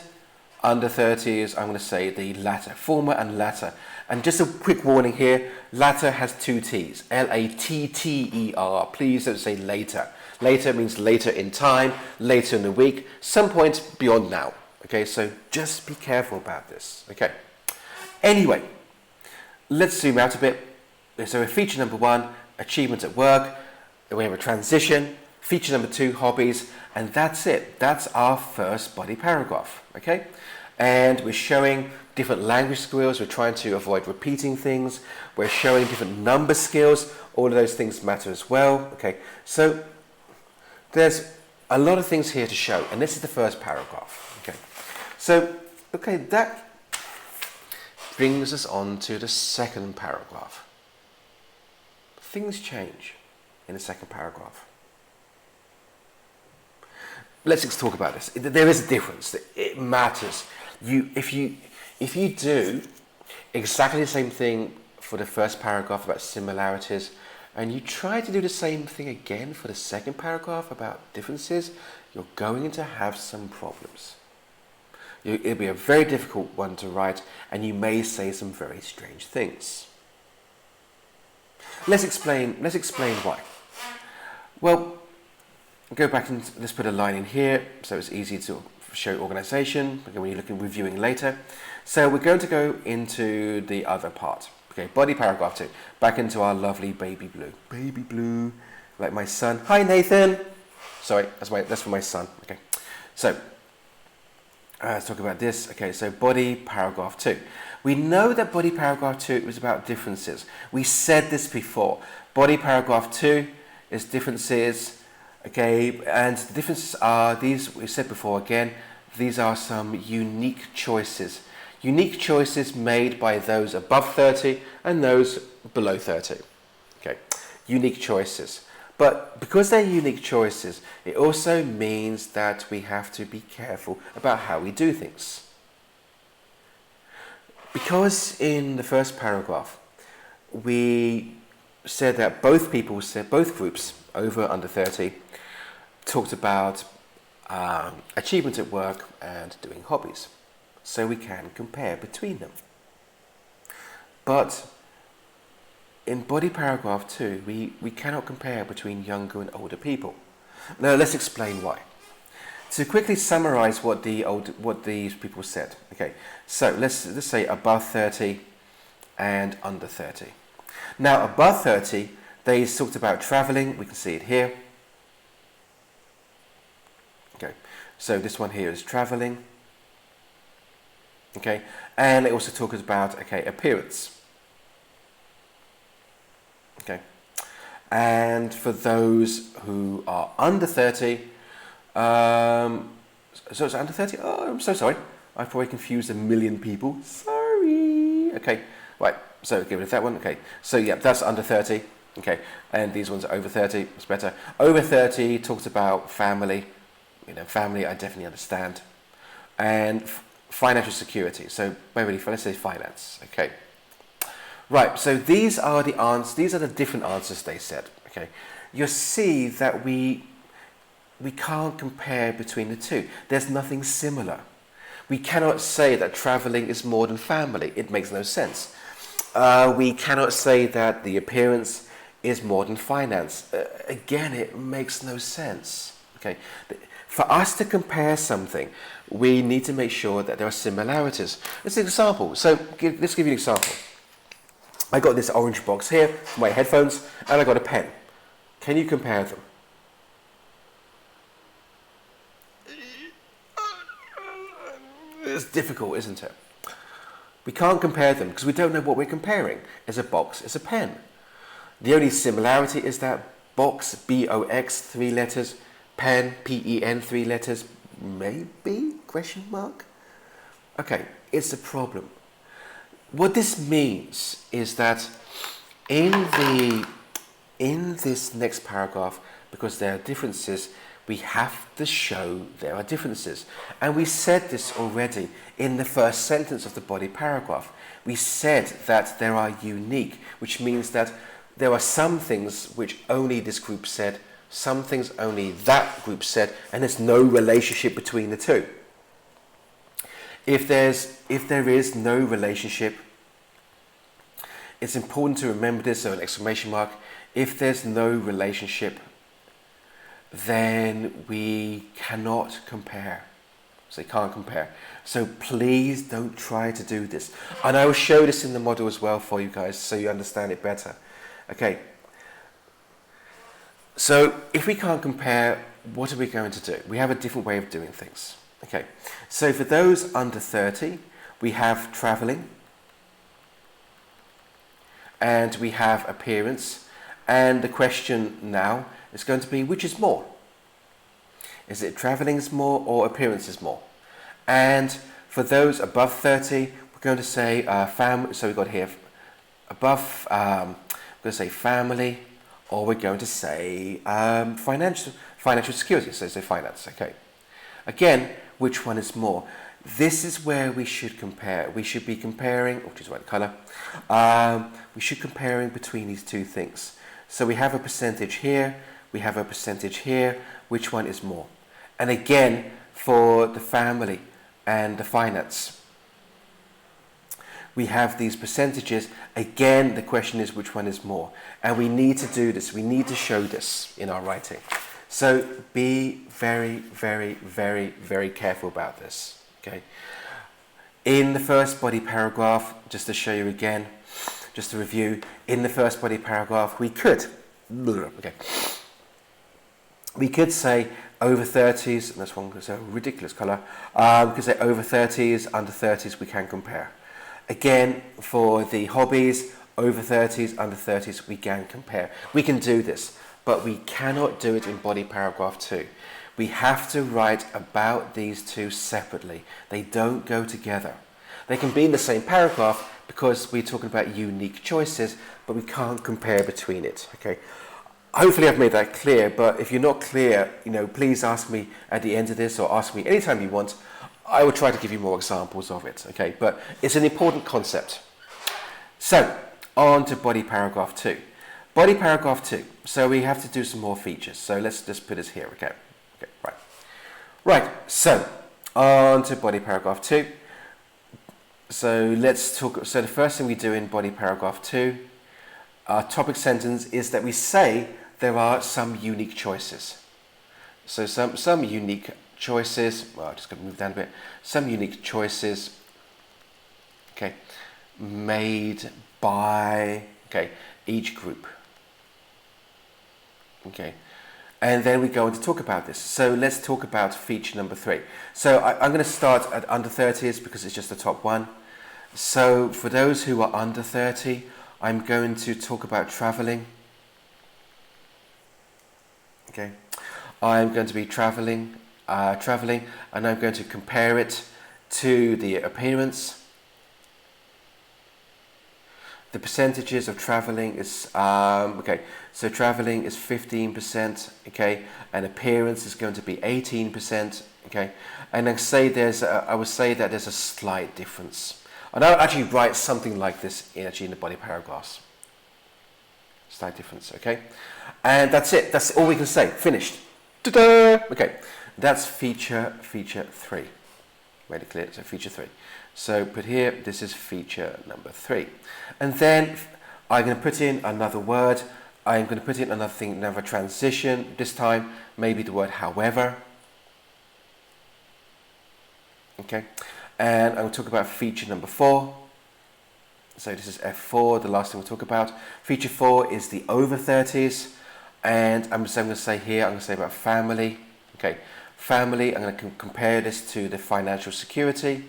under 30s, I'm going to say the latter. Former and latter. And just a quick warning here, latter has 2 T's, L-A-T-T-E-R. Please don't say later. Later means later in time, later in the week, some point beyond now. Okay, so just be careful about this. Okay. Anyway, let's zoom out a bit. So feature number 1, achievement at work. We have a transition. Feature number 2, hobbies. And that's it. That's our first body paragraph. Okay. And we're showing different language skills. We're trying to avoid repeating things. We're showing different number skills. All of those things matter as well. Okay, so there's a lot of things here to show, and this is the first paragraph. Okay, so that brings us on to the second paragraph. Things change in the second paragraph. Let's talk about this. There is a difference. It matters. If you do exactly the same thing for the first paragraph about similarities, and you try to do the same thing again for the second paragraph about differences, you're going to have some problems. It'll be a very difficult one to write, and you may say some very strange things. Let's explain why. Well, go back and let's put a line in here so it's easy to show organization when you're reviewing later. So we're going to go into the other part. Okay, body paragraph 2. Back into our lovely baby blue. Baby blue, like my son. Hi Nathan. Sorry, that's for my son. Okay, so Let's talk about this. Okay, so body paragraph 2. We know that body paragraph 2 is about differences. We said this before. Body paragraph 2 is differences. Okay, and the differences are these, we said before again, these are some unique choices. Unique choices made by those above 30 and those below 30. Okay, unique choices. But because they're unique choices, it also means that we have to be careful about how we do things. Because in the first paragraph, we said that both groups, over and under 30, talked about achievement at work and doing hobbies. So we can compare between them. But in body paragraph 2, we cannot compare between younger and older people. Now let's explain why. To quickly summarize what these people said. Okay, so let's say above 30 and under 30. Now above 30, they talked about traveling. We can see it here. Okay, so this one here is traveling. Okay, and it also talks about appearance. Okay, and for those who are under 30, so it's under 30. Oh, I'm so sorry. I've probably confused a million people. Sorry. Okay, right. So get rid of that one. Okay, so yeah, that's under 30. Okay, and these ones are over 30. It's better. Over 30 talks about family. You know, family I definitely understand, and financial security. So maybe let's say finance. Okay. Right, so these are the answers. These are the different answers they said. Okay, you'll see that we can't compare between the two. There's nothing similar. We cannot say that traveling is more than family. It makes no sense. We cannot say that the appearance is more than finance. Again, it makes no sense. Okay, for us to compare something, we need to make sure that there are similarities. Let's an example. So let's give you an example. I got this orange box here, my headphones, and I got a pen. Can you compare them? It's difficult, isn't it? We can't compare them because we don't know what we're comparing. It's a box, it's a pen. The only similarity is that box, B-O-X, 3 letters, pen, P-E-N, 3 letters, maybe, question mark? Okay, it's a problem. What this means is that in this next paragraph, because there are differences, we have to show there are differences. And we said this already in the first sentence of the body paragraph. We said that there are unique, which means that there are some things which only this group said, some things only that group said, and there's no relationship between the two. If there is no relationship, it's important to remember this, so an exclamation mark. If there's no relationship, then we cannot compare. So you can't compare. So please don't try to do this. And I will show this in the model as well for you guys so you understand it better. Okay. So if we can't compare, what are we going to do? We have a different way of doing things. Okay, so for those under 30, we have traveling, and we have appearance, and the question now is going to be, which is more? Is it traveling is more or appearance is more? And for those above 30, we're going to say family. So we've got here above, we're going to say family, or we're going to say financial security. So say finance. Okay. Again, which one is more? This is where we should compare. We should be comparing, which is white colour. We should comparing between these two things. So we have a percentage here. We have a percentage here. Which one is more? And again, for the family and the finance, we have these percentages. Again, the question is which one is more? And we need to do this. We need to show this in our writing. So be very, very, very, very careful about this. Okay. In the first body paragraph, just to show you again, just to review, in the first body paragraph, we could say Over 30s, and this one is a ridiculous colour. We can say over 30s, under 30s, we can compare. Again, for the hobbies, over 30s, under 30s, we can compare. We can do this, but we cannot do it in body paragraph 2. We have to write about these two separately. They don't go together. They can be in the same paragraph because we're talking about unique choices, but we can't compare between it. Okay. Hopefully I've made that clear, but if you're not clear, please ask me at the end of this or ask me anytime you want. I will try to give you more examples of it, okay? But it's an important concept. So, on to body paragraph 2. Body paragraph 2. So we have to do some more features. So let's just put it here, okay? Okay, right. Right, so on to body paragraph 2. So let's talk, so the first thing we do in body paragraph 2, our topic sentence is that we say there are some unique choices. So some unique choices, well, I'm just going to move down a bit. Some unique choices, okay, made by, okay, each group. Okay, and then we go on to talk about this. So let's talk about feature number 3. So I'm going to start at under 30s because it's just the top one. So for those who are under 30, I'm going to talk about traveling. Okay, I'm going to be traveling, and I'm going to compare it to the appearance. The percentages of traveling is okay. So traveling is 15%. Okay, and appearance is going to be 18%. Okay, and I would say that there's a slight difference. And I'll actually write something like this in the body paragraphs. Slight difference, okay? And that's it. That's all we can say. Finished. Ta-da! Okay, that's feature 3. Made it clear, so feature 3. So put here, this is feature number 3. And then I'm going to put in another word. I'm going to put in another thing, another transition. This time, maybe the word however. Okay. And I'm going to talk about feature number 4. So this is F4, the last thing we'll talk about. Feature 4 is the over 30s. And I'm going to say here, I'm going to say about family. Okay, family, I'm going to compare this to the financial security.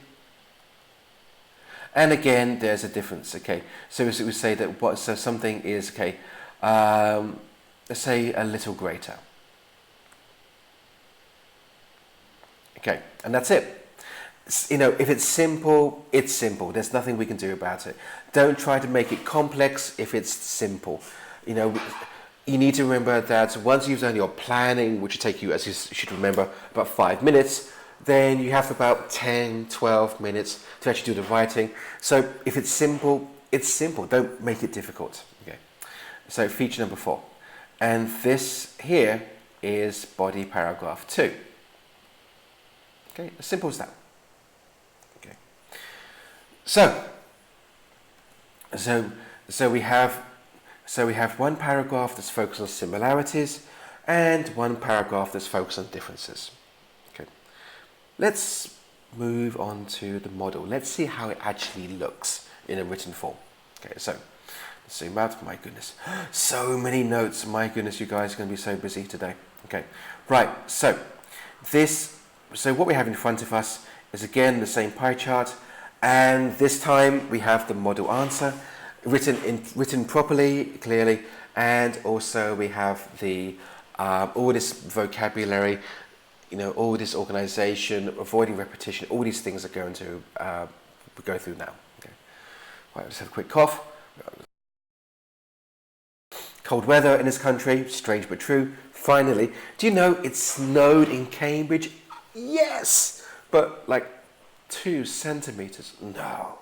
And again, there's a difference, okay. So we say that something is, okay, let's say a little greater. Okay, and that's it. If it's simple, it's simple. There's nothing we can do about it. Don't try to make it complex if it's simple. You need to remember that once you've done your planning, which will take you, as you should remember, about 5 minutes, then you have about 10, 12 minutes to actually do the writing. So if it's simple, it's simple. Don't make it difficult. Okay. So feature number 4. And this here is body paragraph 2. Okay, as simple as that. So we have one paragraph that's focused on similarities and one paragraph that's focused on differences. Okay. Let's move on to the model. Let's see how it actually looks in a written form. Okay, so let's zoom out. My goodness, so many notes. My goodness, you guys are going to be so busy today. Okay, right. So what we have in front of us is again the same pie chart. And this time we have the model answer written properly, clearly, and also we have the all this vocabulary, all this organization, avoiding repetition. All these things are going to go through now. Okay. Right, let's have a quick cough. Cold weather in this country, strange but true. Finally, do you know it snowed in Cambridge? Yes, but like 2 centimeters. No.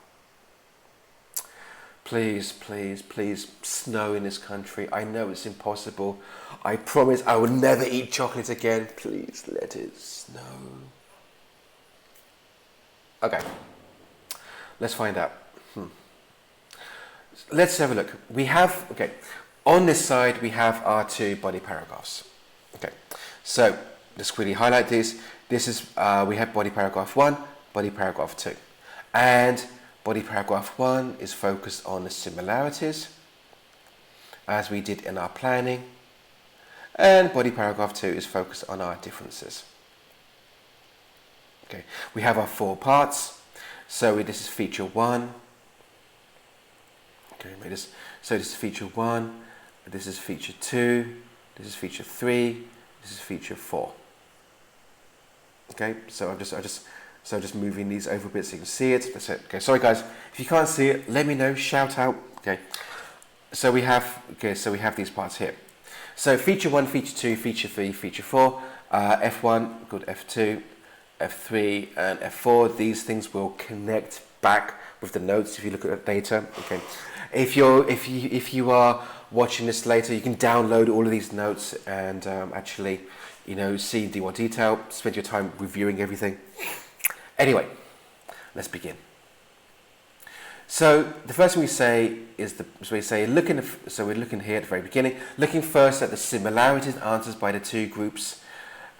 Please, please, please, snow in this country. I know it's impossible. I promise I will never eat chocolate again. Please let it snow. Okay. Let's find out. Let's have a look. We have, okay, on this side we have our 2 body paragraphs. Okay. So let's quickly highlight these. This is, we have body paragraph 1, body paragraph 2. And body paragraph 1 is focused on the similarities, as we did in our planning. And body paragraph 2 is focused on our differences. Okay, we have our 4 parts. So this is feature 1. Okay, so this is feature 1. This is feature 2. This is feature 3. This is feature 4. Okay, so I'm just moving these over a bit so you can see it. That's it. Okay, sorry guys, if you can't see it, let me know. Shout out. Okay, so we have these parts here. So feature 1, feature 2, feature 3, feature 4, F1, good, F2, F3, and F4. These things will connect back with the notes if you look at the data. Okay, if you are watching this later, you can download all of these notes and actually, see in more detail. Spend your time reviewing everything. Anyway, let's begin. So the first thing we say is we're looking here at the very beginning, looking first at the similarities answers by the 2 groups.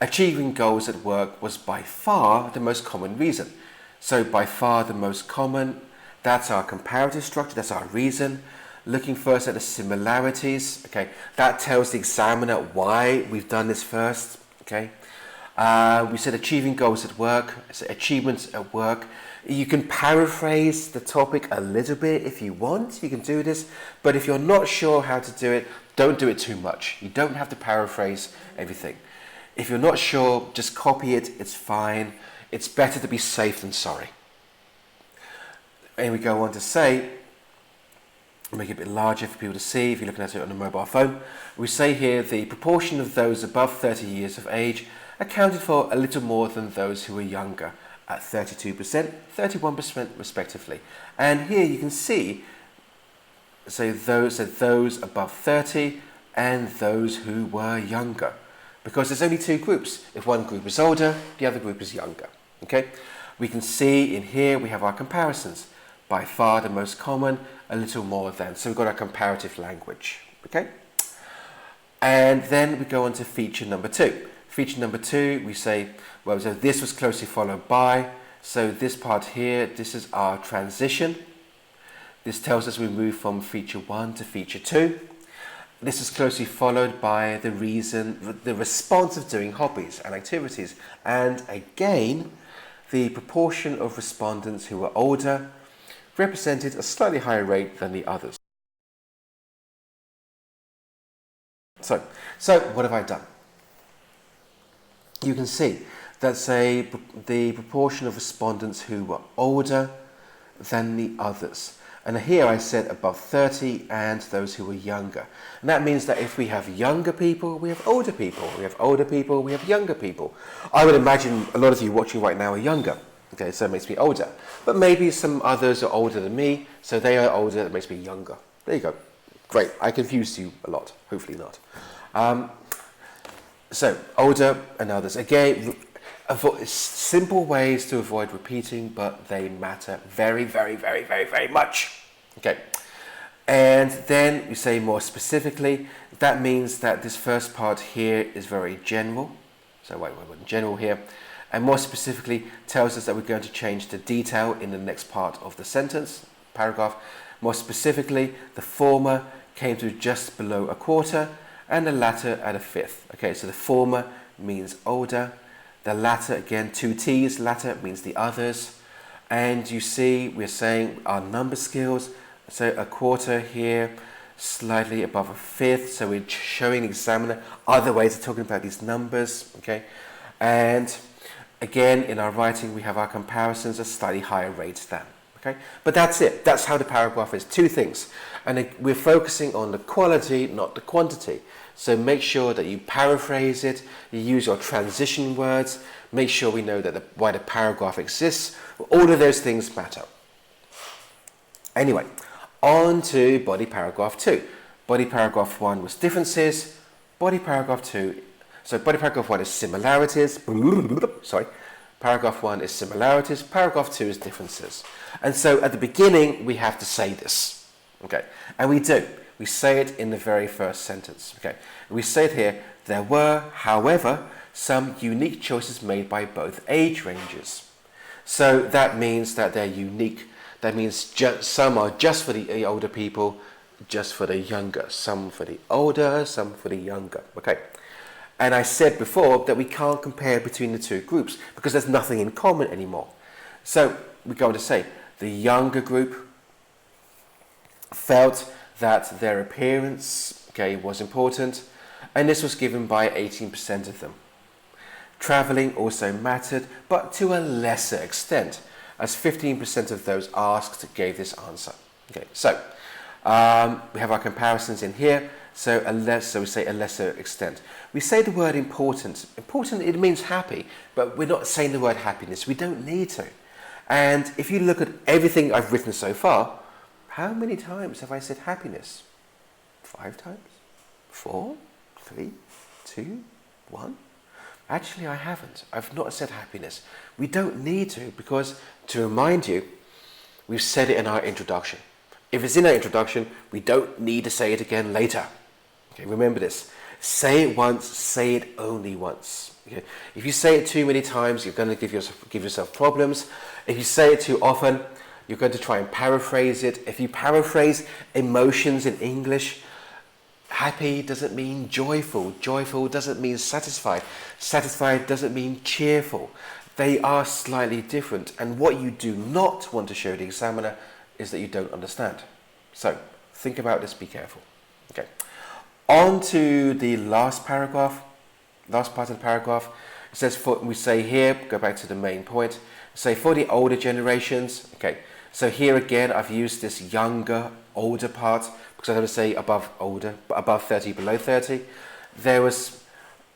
Achieving goals at work was by far the most common reason. So by far the most common, that's our comparative structure, that's our reason. Looking first at the similarities, okay, that tells the examiner why we've done this first, okay. We said achieving goals at work, so achievements at work. You can paraphrase the topic a little bit if you want, you can do this, but if you're not sure how to do it, don't do it too much. You don't have to paraphrase everything. If you're not sure, just copy it, it's fine. It's better to be safe than sorry. And we go on to say, make it a bit larger for people to see if you're looking at it on a mobile phone. We say here the proportion of those above 30 years of age accounted for a little more than those who were younger, at 32%, 31% respectively. And here you can see, so those above 30 and those who were younger. Because there's only 2 groups. If one group is older, the other group is younger. Okay? We can see in here we have our comparisons. By far the most common, a little more than. So we've got our comparative language. Okay? And then we go on to feature number 2. Feature number 2, we say, well, so this was closely followed by. So this part here, this is our transition. This tells us we move from feature 1 to feature 2. This is closely followed by the response of doing hobbies and activities. And again, the proportion of respondents who were older represented a slightly higher rate than the others. So what have I done? You can see that the proportion of respondents who were older than the others. And here I said above 30 and those who were younger. And that means that if we have younger people, we have older people. We have older people, we have younger people. I would imagine a lot of you watching right now are younger. Okay, so it makes me older. But maybe some others are older than me, so they are older, that makes me younger. There you go. Great, I confused you a lot. Hopefully not. So, older and others. Again, simple ways to avoid repeating, but they matter very, very, very, very, very much. Okay. And then we say more specifically, that means that this first part here is very general. So wait, general here. And more specifically tells us that we're going to change the detail in the next part of the sentence, paragraph. More specifically, the former came to just below a quarter and the latter at a fifth. Okay, so the former means older. The latter, again, 2 T's, latter means the others. And you see, we're saying our number skills. So a quarter here, slightly above a fifth. So we're showing the examiner other ways of talking about these numbers. Okay, and again, in our writing, we have our comparisons at slightly higher rates than. Okay, but that's it. That's how the paragraph is. 2 things. And we're focusing on the quality, not the quantity. So make sure that you paraphrase it, you use your transition words, make sure we know that why the paragraph exists. All of those things matter. Anyway, on to body paragraph 2. Body paragraph 1 was differences. Body paragraph 2, so body paragraph 1 is similarities. Sorry. Paragraph 1 is similarities. Paragraph 2 is differences. And so at the beginning, we have to say this. Okay, and we do. We say it in the very first sentence. Okay, we say it here. There were, however, some unique choices made by both age ranges. So that means that they're unique. That means some are just for the older people, just for the younger. Some for the older, some for the younger. Okay, And I said before that we can't compare between the two groups because there's nothing in common anymore. So we go on to say the younger group felt that their appearance, okay, was important, and this was given by 18% of them. Travelling also mattered, but to a lesser extent, as 15% of those asked gave this answer. Okay, so we have our comparisons in here. So we say a lesser extent. We say the word important. Important, it means happy, but we're not saying the word happiness. We don't need to. And if you look at everything I've written so far, how many times have I said happiness? 5 times? 4? 3? 2? 1? Actually, I haven't. I've not said happiness. We don't need to, because to remind you, we've said it in our introduction. If it's in our introduction, we don't need to say it again later. Okay, remember this. Say it once, say it only once. Okay? If you say it too many times, you're going to give yourself problems. If you say it too often, you're going to try and paraphrase it. If you paraphrase emotions in English, happy doesn't mean joyful. Joyful doesn't mean satisfied. Satisfied doesn't mean cheerful. They are slightly different. And what you do not want to show the examiner is that you don't understand. So think about this, be careful. Okay. On to the last paragraph, last part of the paragraph. It says, we say here, go back to the main point, say for the older generations. Okay, so here again, I've used this younger, older part because I don't say above older, but above 30, below 30. There was,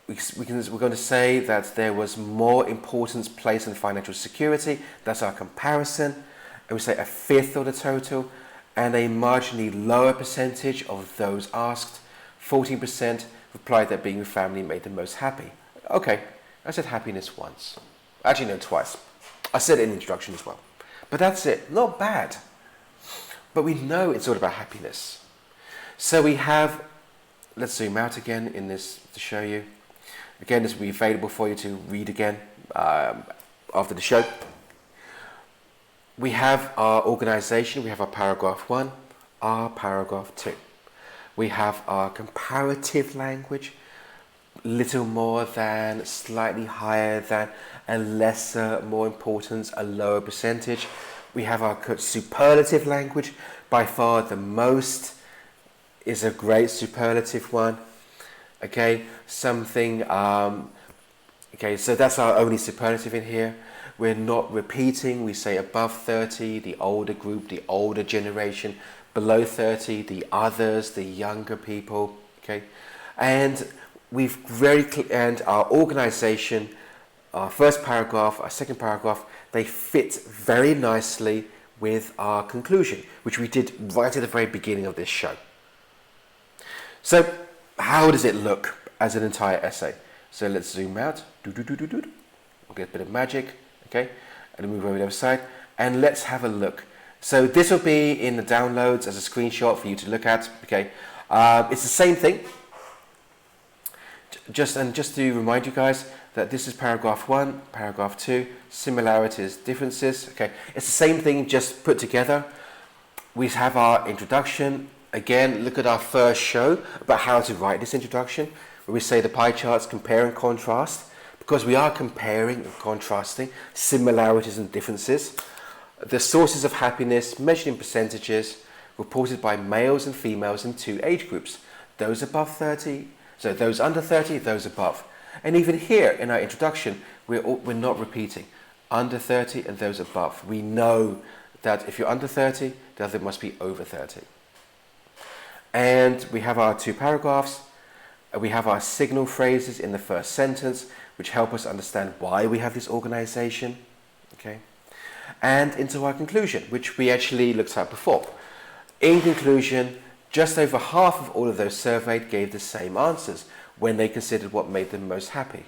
we're going to say that there was more importance placed on financial security. That's our comparison. And we say a fifth of the total, and a marginally lower percentage of those asked, 14%, replied that being with family made them most happy. Okay, I said happiness once. Actually, no, twice. I said it in the introduction as well. But that's it. Not bad. But we know it's all about happiness. So we have, let's zoom out again in this to show you. Again, this will be available for you to read again after the show. We have our organization. We have our paragraph 1, our paragraph 2. We have our comparative language, little more than, slightly higher than, a lesser, more importance, a lower percentage. We have our superlative language, by far the most is a great superlative one. Okay, something, okay, so that's our only superlative in here. We're not repeating, we say above 30, the older group, the older generation, below 30, the others, the younger people, okay? And we've and our organization, our first paragraph, our second paragraph, they fit very nicely with our conclusion, which we did right at the very beginning of this show. So how does it look as an entire essay? So let's zoom out. We'll get a bit of magic, okay? And move over to the other side. And let's have a look. So this will be in the downloads as a screenshot for you to look at, okay? It's the same thing. Just to remind you guys that this is paragraph 1, paragraph 2, similarities, differences, okay? It's the same thing, just put together. We have our introduction. Again, look at our first show about how to write this introduction, where we say the pie charts, compare and contrast, because we are comparing and contrasting similarities and differences. The sources of happiness measured in percentages, reported by males and females in 2 age groups, those above 30, so those under 30, those above. And even here in our introduction, we're not repeating under 30 and those above. We know that if you're under 30, the other must be over 30. And we have our 2 paragraphs. We have our signal phrases in the first sentence, which help us understand why we have this organization, okay? And into our conclusion, which we actually looked at before. In conclusion, just over half of all of those surveyed gave the same answers when they considered what made them most happy.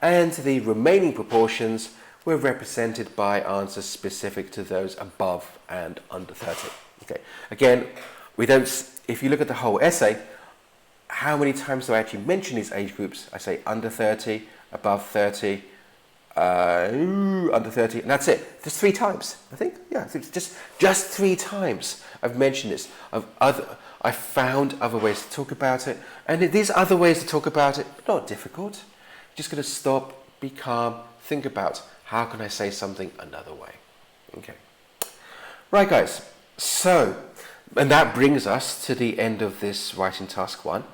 And the remaining proportions were represented by answers specific to those above and under 30. Okay. Again, if you look at the whole essay, how many times do I actually mention these age groups? I say under 30, above 30, under 30, and that's it. Just 3 times, I think. Yeah, just 3 times I've mentioned this. I found other ways to talk about it. And these other ways to talk about it are not difficult. You're just going to stop, be calm, think about how can I say something another way. Okay. Right, guys. So, and that brings us to the end of this writing task 1.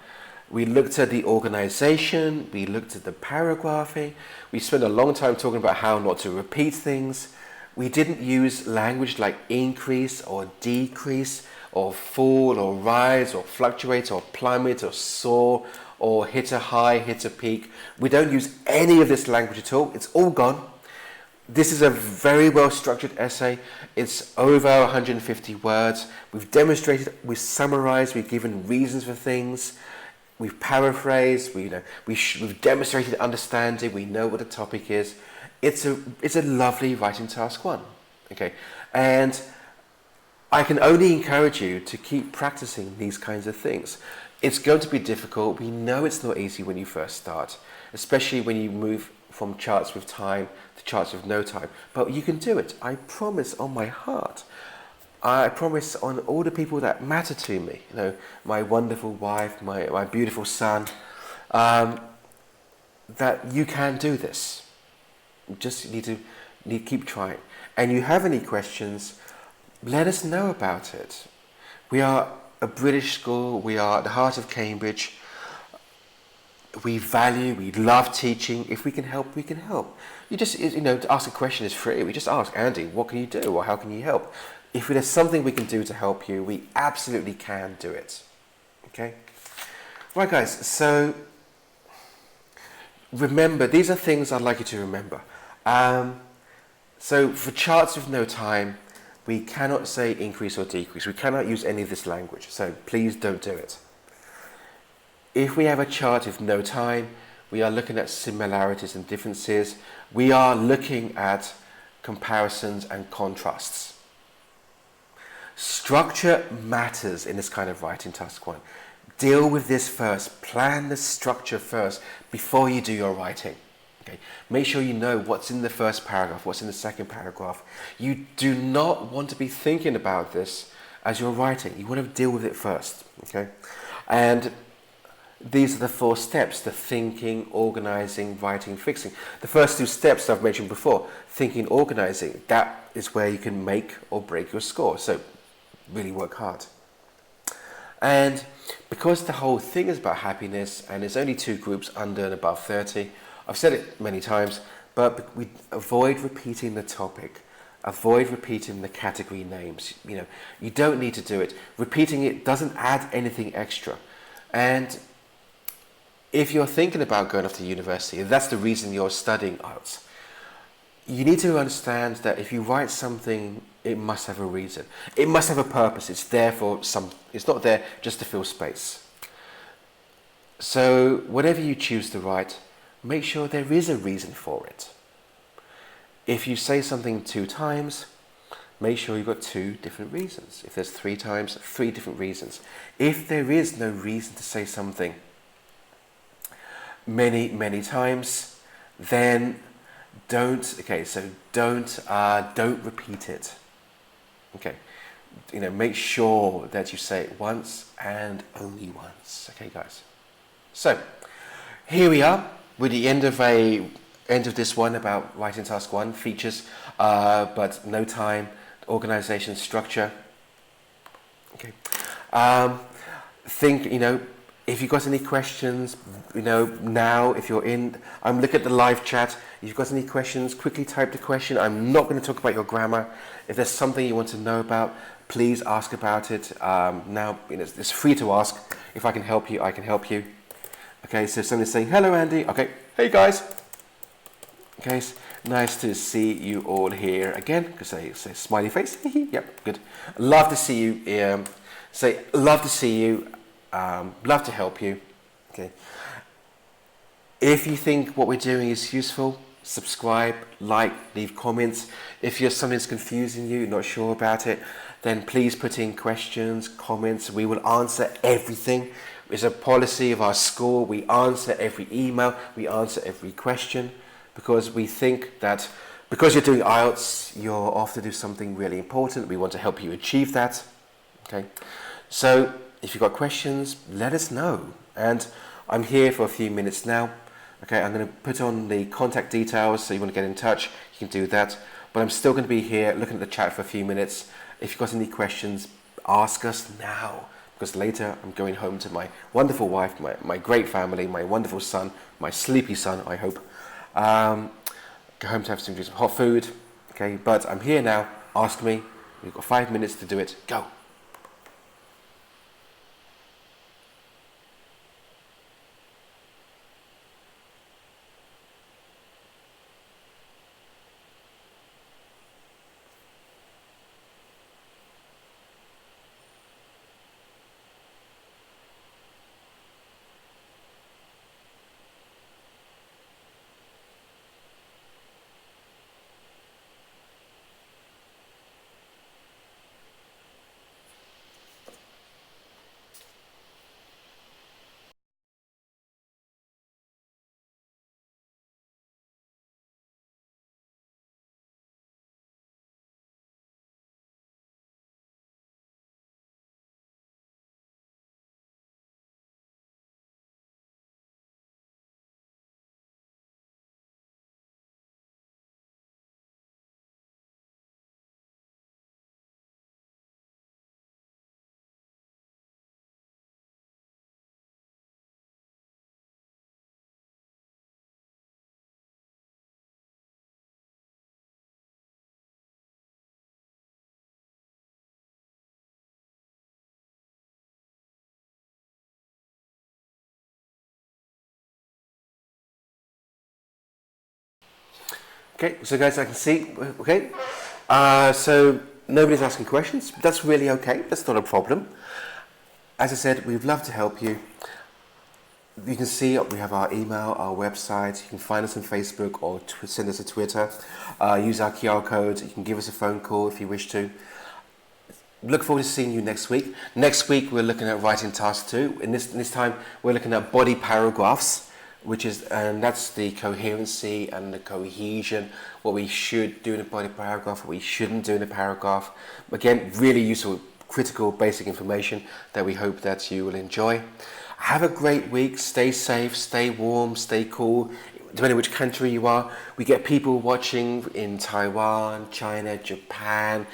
We looked at the organization, we looked at the paragraphing, we spent a long time talking about how not to repeat things. We didn't use language like increase or decrease or fall or rise or fluctuate or plummet or soar or hit a high, hit a peak. We don't use any of this language at all. It's all gone. This is a very well structured essay. It's over 150 words. We've demonstrated, we've summarized, we've given reasons for things. We've paraphrased, we've demonstrated understanding, we know what the topic is. It's a lovely writing task 1. Okay, and I can only encourage you to keep practicing these kinds of things. It's going to be difficult. We know it's not easy when you first start, especially when you move from charts with time to charts with no time. But you can do it. I promise on my heart. I promise on all the people that matter to me, my wonderful wife, my beautiful son, that you can do this. You just need to keep trying. And you have any questions, let us know about it. We are a British school. We are at the heart of Cambridge. We love teaching. If we can help, we can help. You just, to ask a question is free. We just ask, Andy, what can you do, or how can you help? If there's something we can do to help you, we absolutely can do it. Okay? Right, guys, so remember, these are things I'd like you to remember. So for charts with no time, we cannot say increase or decrease. We cannot use any of this language, so please don't do it. If we have a chart with no time, we are looking at similarities and differences. We are looking at comparisons and contrasts. Structure matters in this kind of writing task 1. Deal with this first. Plan the structure first before you do your writing. Okay? Make sure you know what's in the first paragraph, what's in the second paragraph. You do not want to be thinking about this as you're writing. You want to deal with it first. Okay? And these are the 4 steps: the thinking, organizing, writing, fixing. The first 2 steps I've mentioned before, thinking, organizing, that is where you can make or break your score. So really work hard. And because the whole thing is about happiness, and there's only 2 groups, under and above 30, I've said it many times, but we avoid repeating the topic. Avoid repeating the category names. You don't need to do it. Repeating it doesn't add anything extra. And if you're thinking about going off to university, and that's the reason you're studying IELTS, you need to understand that if you write something, it must have a reason. It must have a purpose. It's there for it's not there just to fill space. So whatever you choose to write, make sure there is a reason for it. If you say something 2 times, make sure you've got 2 different reasons. If there's 3 times, 3 different reasons. If there is no reason to say something many times, then don't repeat it. Okay, make sure that you say it once and only once. Okay, guys. So here we are with the end of this one about writing task 1, features, but no time, organization, structure. Okay. Think, if you've got any questions, now, if you're I'm looking at the live chat. If you've got any questions, quickly type the question. I'm not going to talk about your grammar. If there's something you want to know about, please ask about it. Now, it's free to ask. If I can help you, I can help you. Okay, so somebody's saying, hello, Andy. Okay, hey, guys. Okay, nice to see you all here again. Say smiley face. Yep, good. Love to see you. Say, love to see you. Love to help you. Okay. If you think what we're doing is useful, subscribe, like, leave comments. If something's confusing you, not sure about it, then please put in questions, comments. We will answer everything. It's a policy of our school. We answer every email. We answer every question, because we think that because you're doing IELTS, you're off to do something really important. We want to help you achieve that. Okay. So if you've got questions, let us know. And I'm here for a few minutes now. Okay, I'm going to put on the contact details, so you want to get in touch, you can do that. But I'm still going to be here looking at the chat for a few minutes. If you've got any questions, ask us now, because later I'm going home to my wonderful wife, my great family, my wonderful son, my sleepy son, I hope. Go home to have some hot food. Okay, but I'm here now. Ask me. You've got 5 minutes to do it. Go. Okay, so guys, I can see, okay, so nobody's asking questions. That's really okay. That's not a problem. As I said, we'd love to help you. You can see we have our email, our website. You can find us on Facebook or send us a Twitter. Use our QR code. You can give us a phone call if you wish to. Look forward to seeing you next week. Next week, we're looking at writing task 2. In this time, we're looking at body paragraphs, and that's the coherency and the cohesion, what we should do in a body paragraph, what we shouldn't do in a paragraph. Again, really useful, critical, basic information that we hope that you will enjoy. Have a great week. Stay safe, stay warm, stay cool. Depending on which country you are, we get people watching in Taiwan, China, Japan,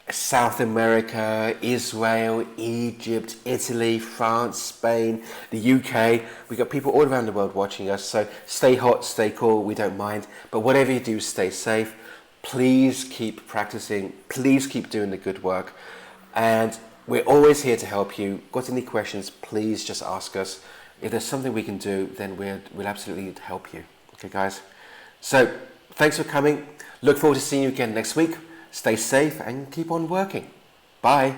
South America, Israel, Egypt, Italy, France, Spain, the UK. We've got people all around the world watching us, so stay hot, stay cool, we don't mind. But whatever you do, stay safe. Please keep practicing. Please keep doing the good work. And we're always here to help you. Got any questions, please just ask us. If there's something we can do, then we'll absolutely help you. Okay, guys? So, thanks for coming. Look forward to seeing you again next week. Stay safe and keep on working. Bye.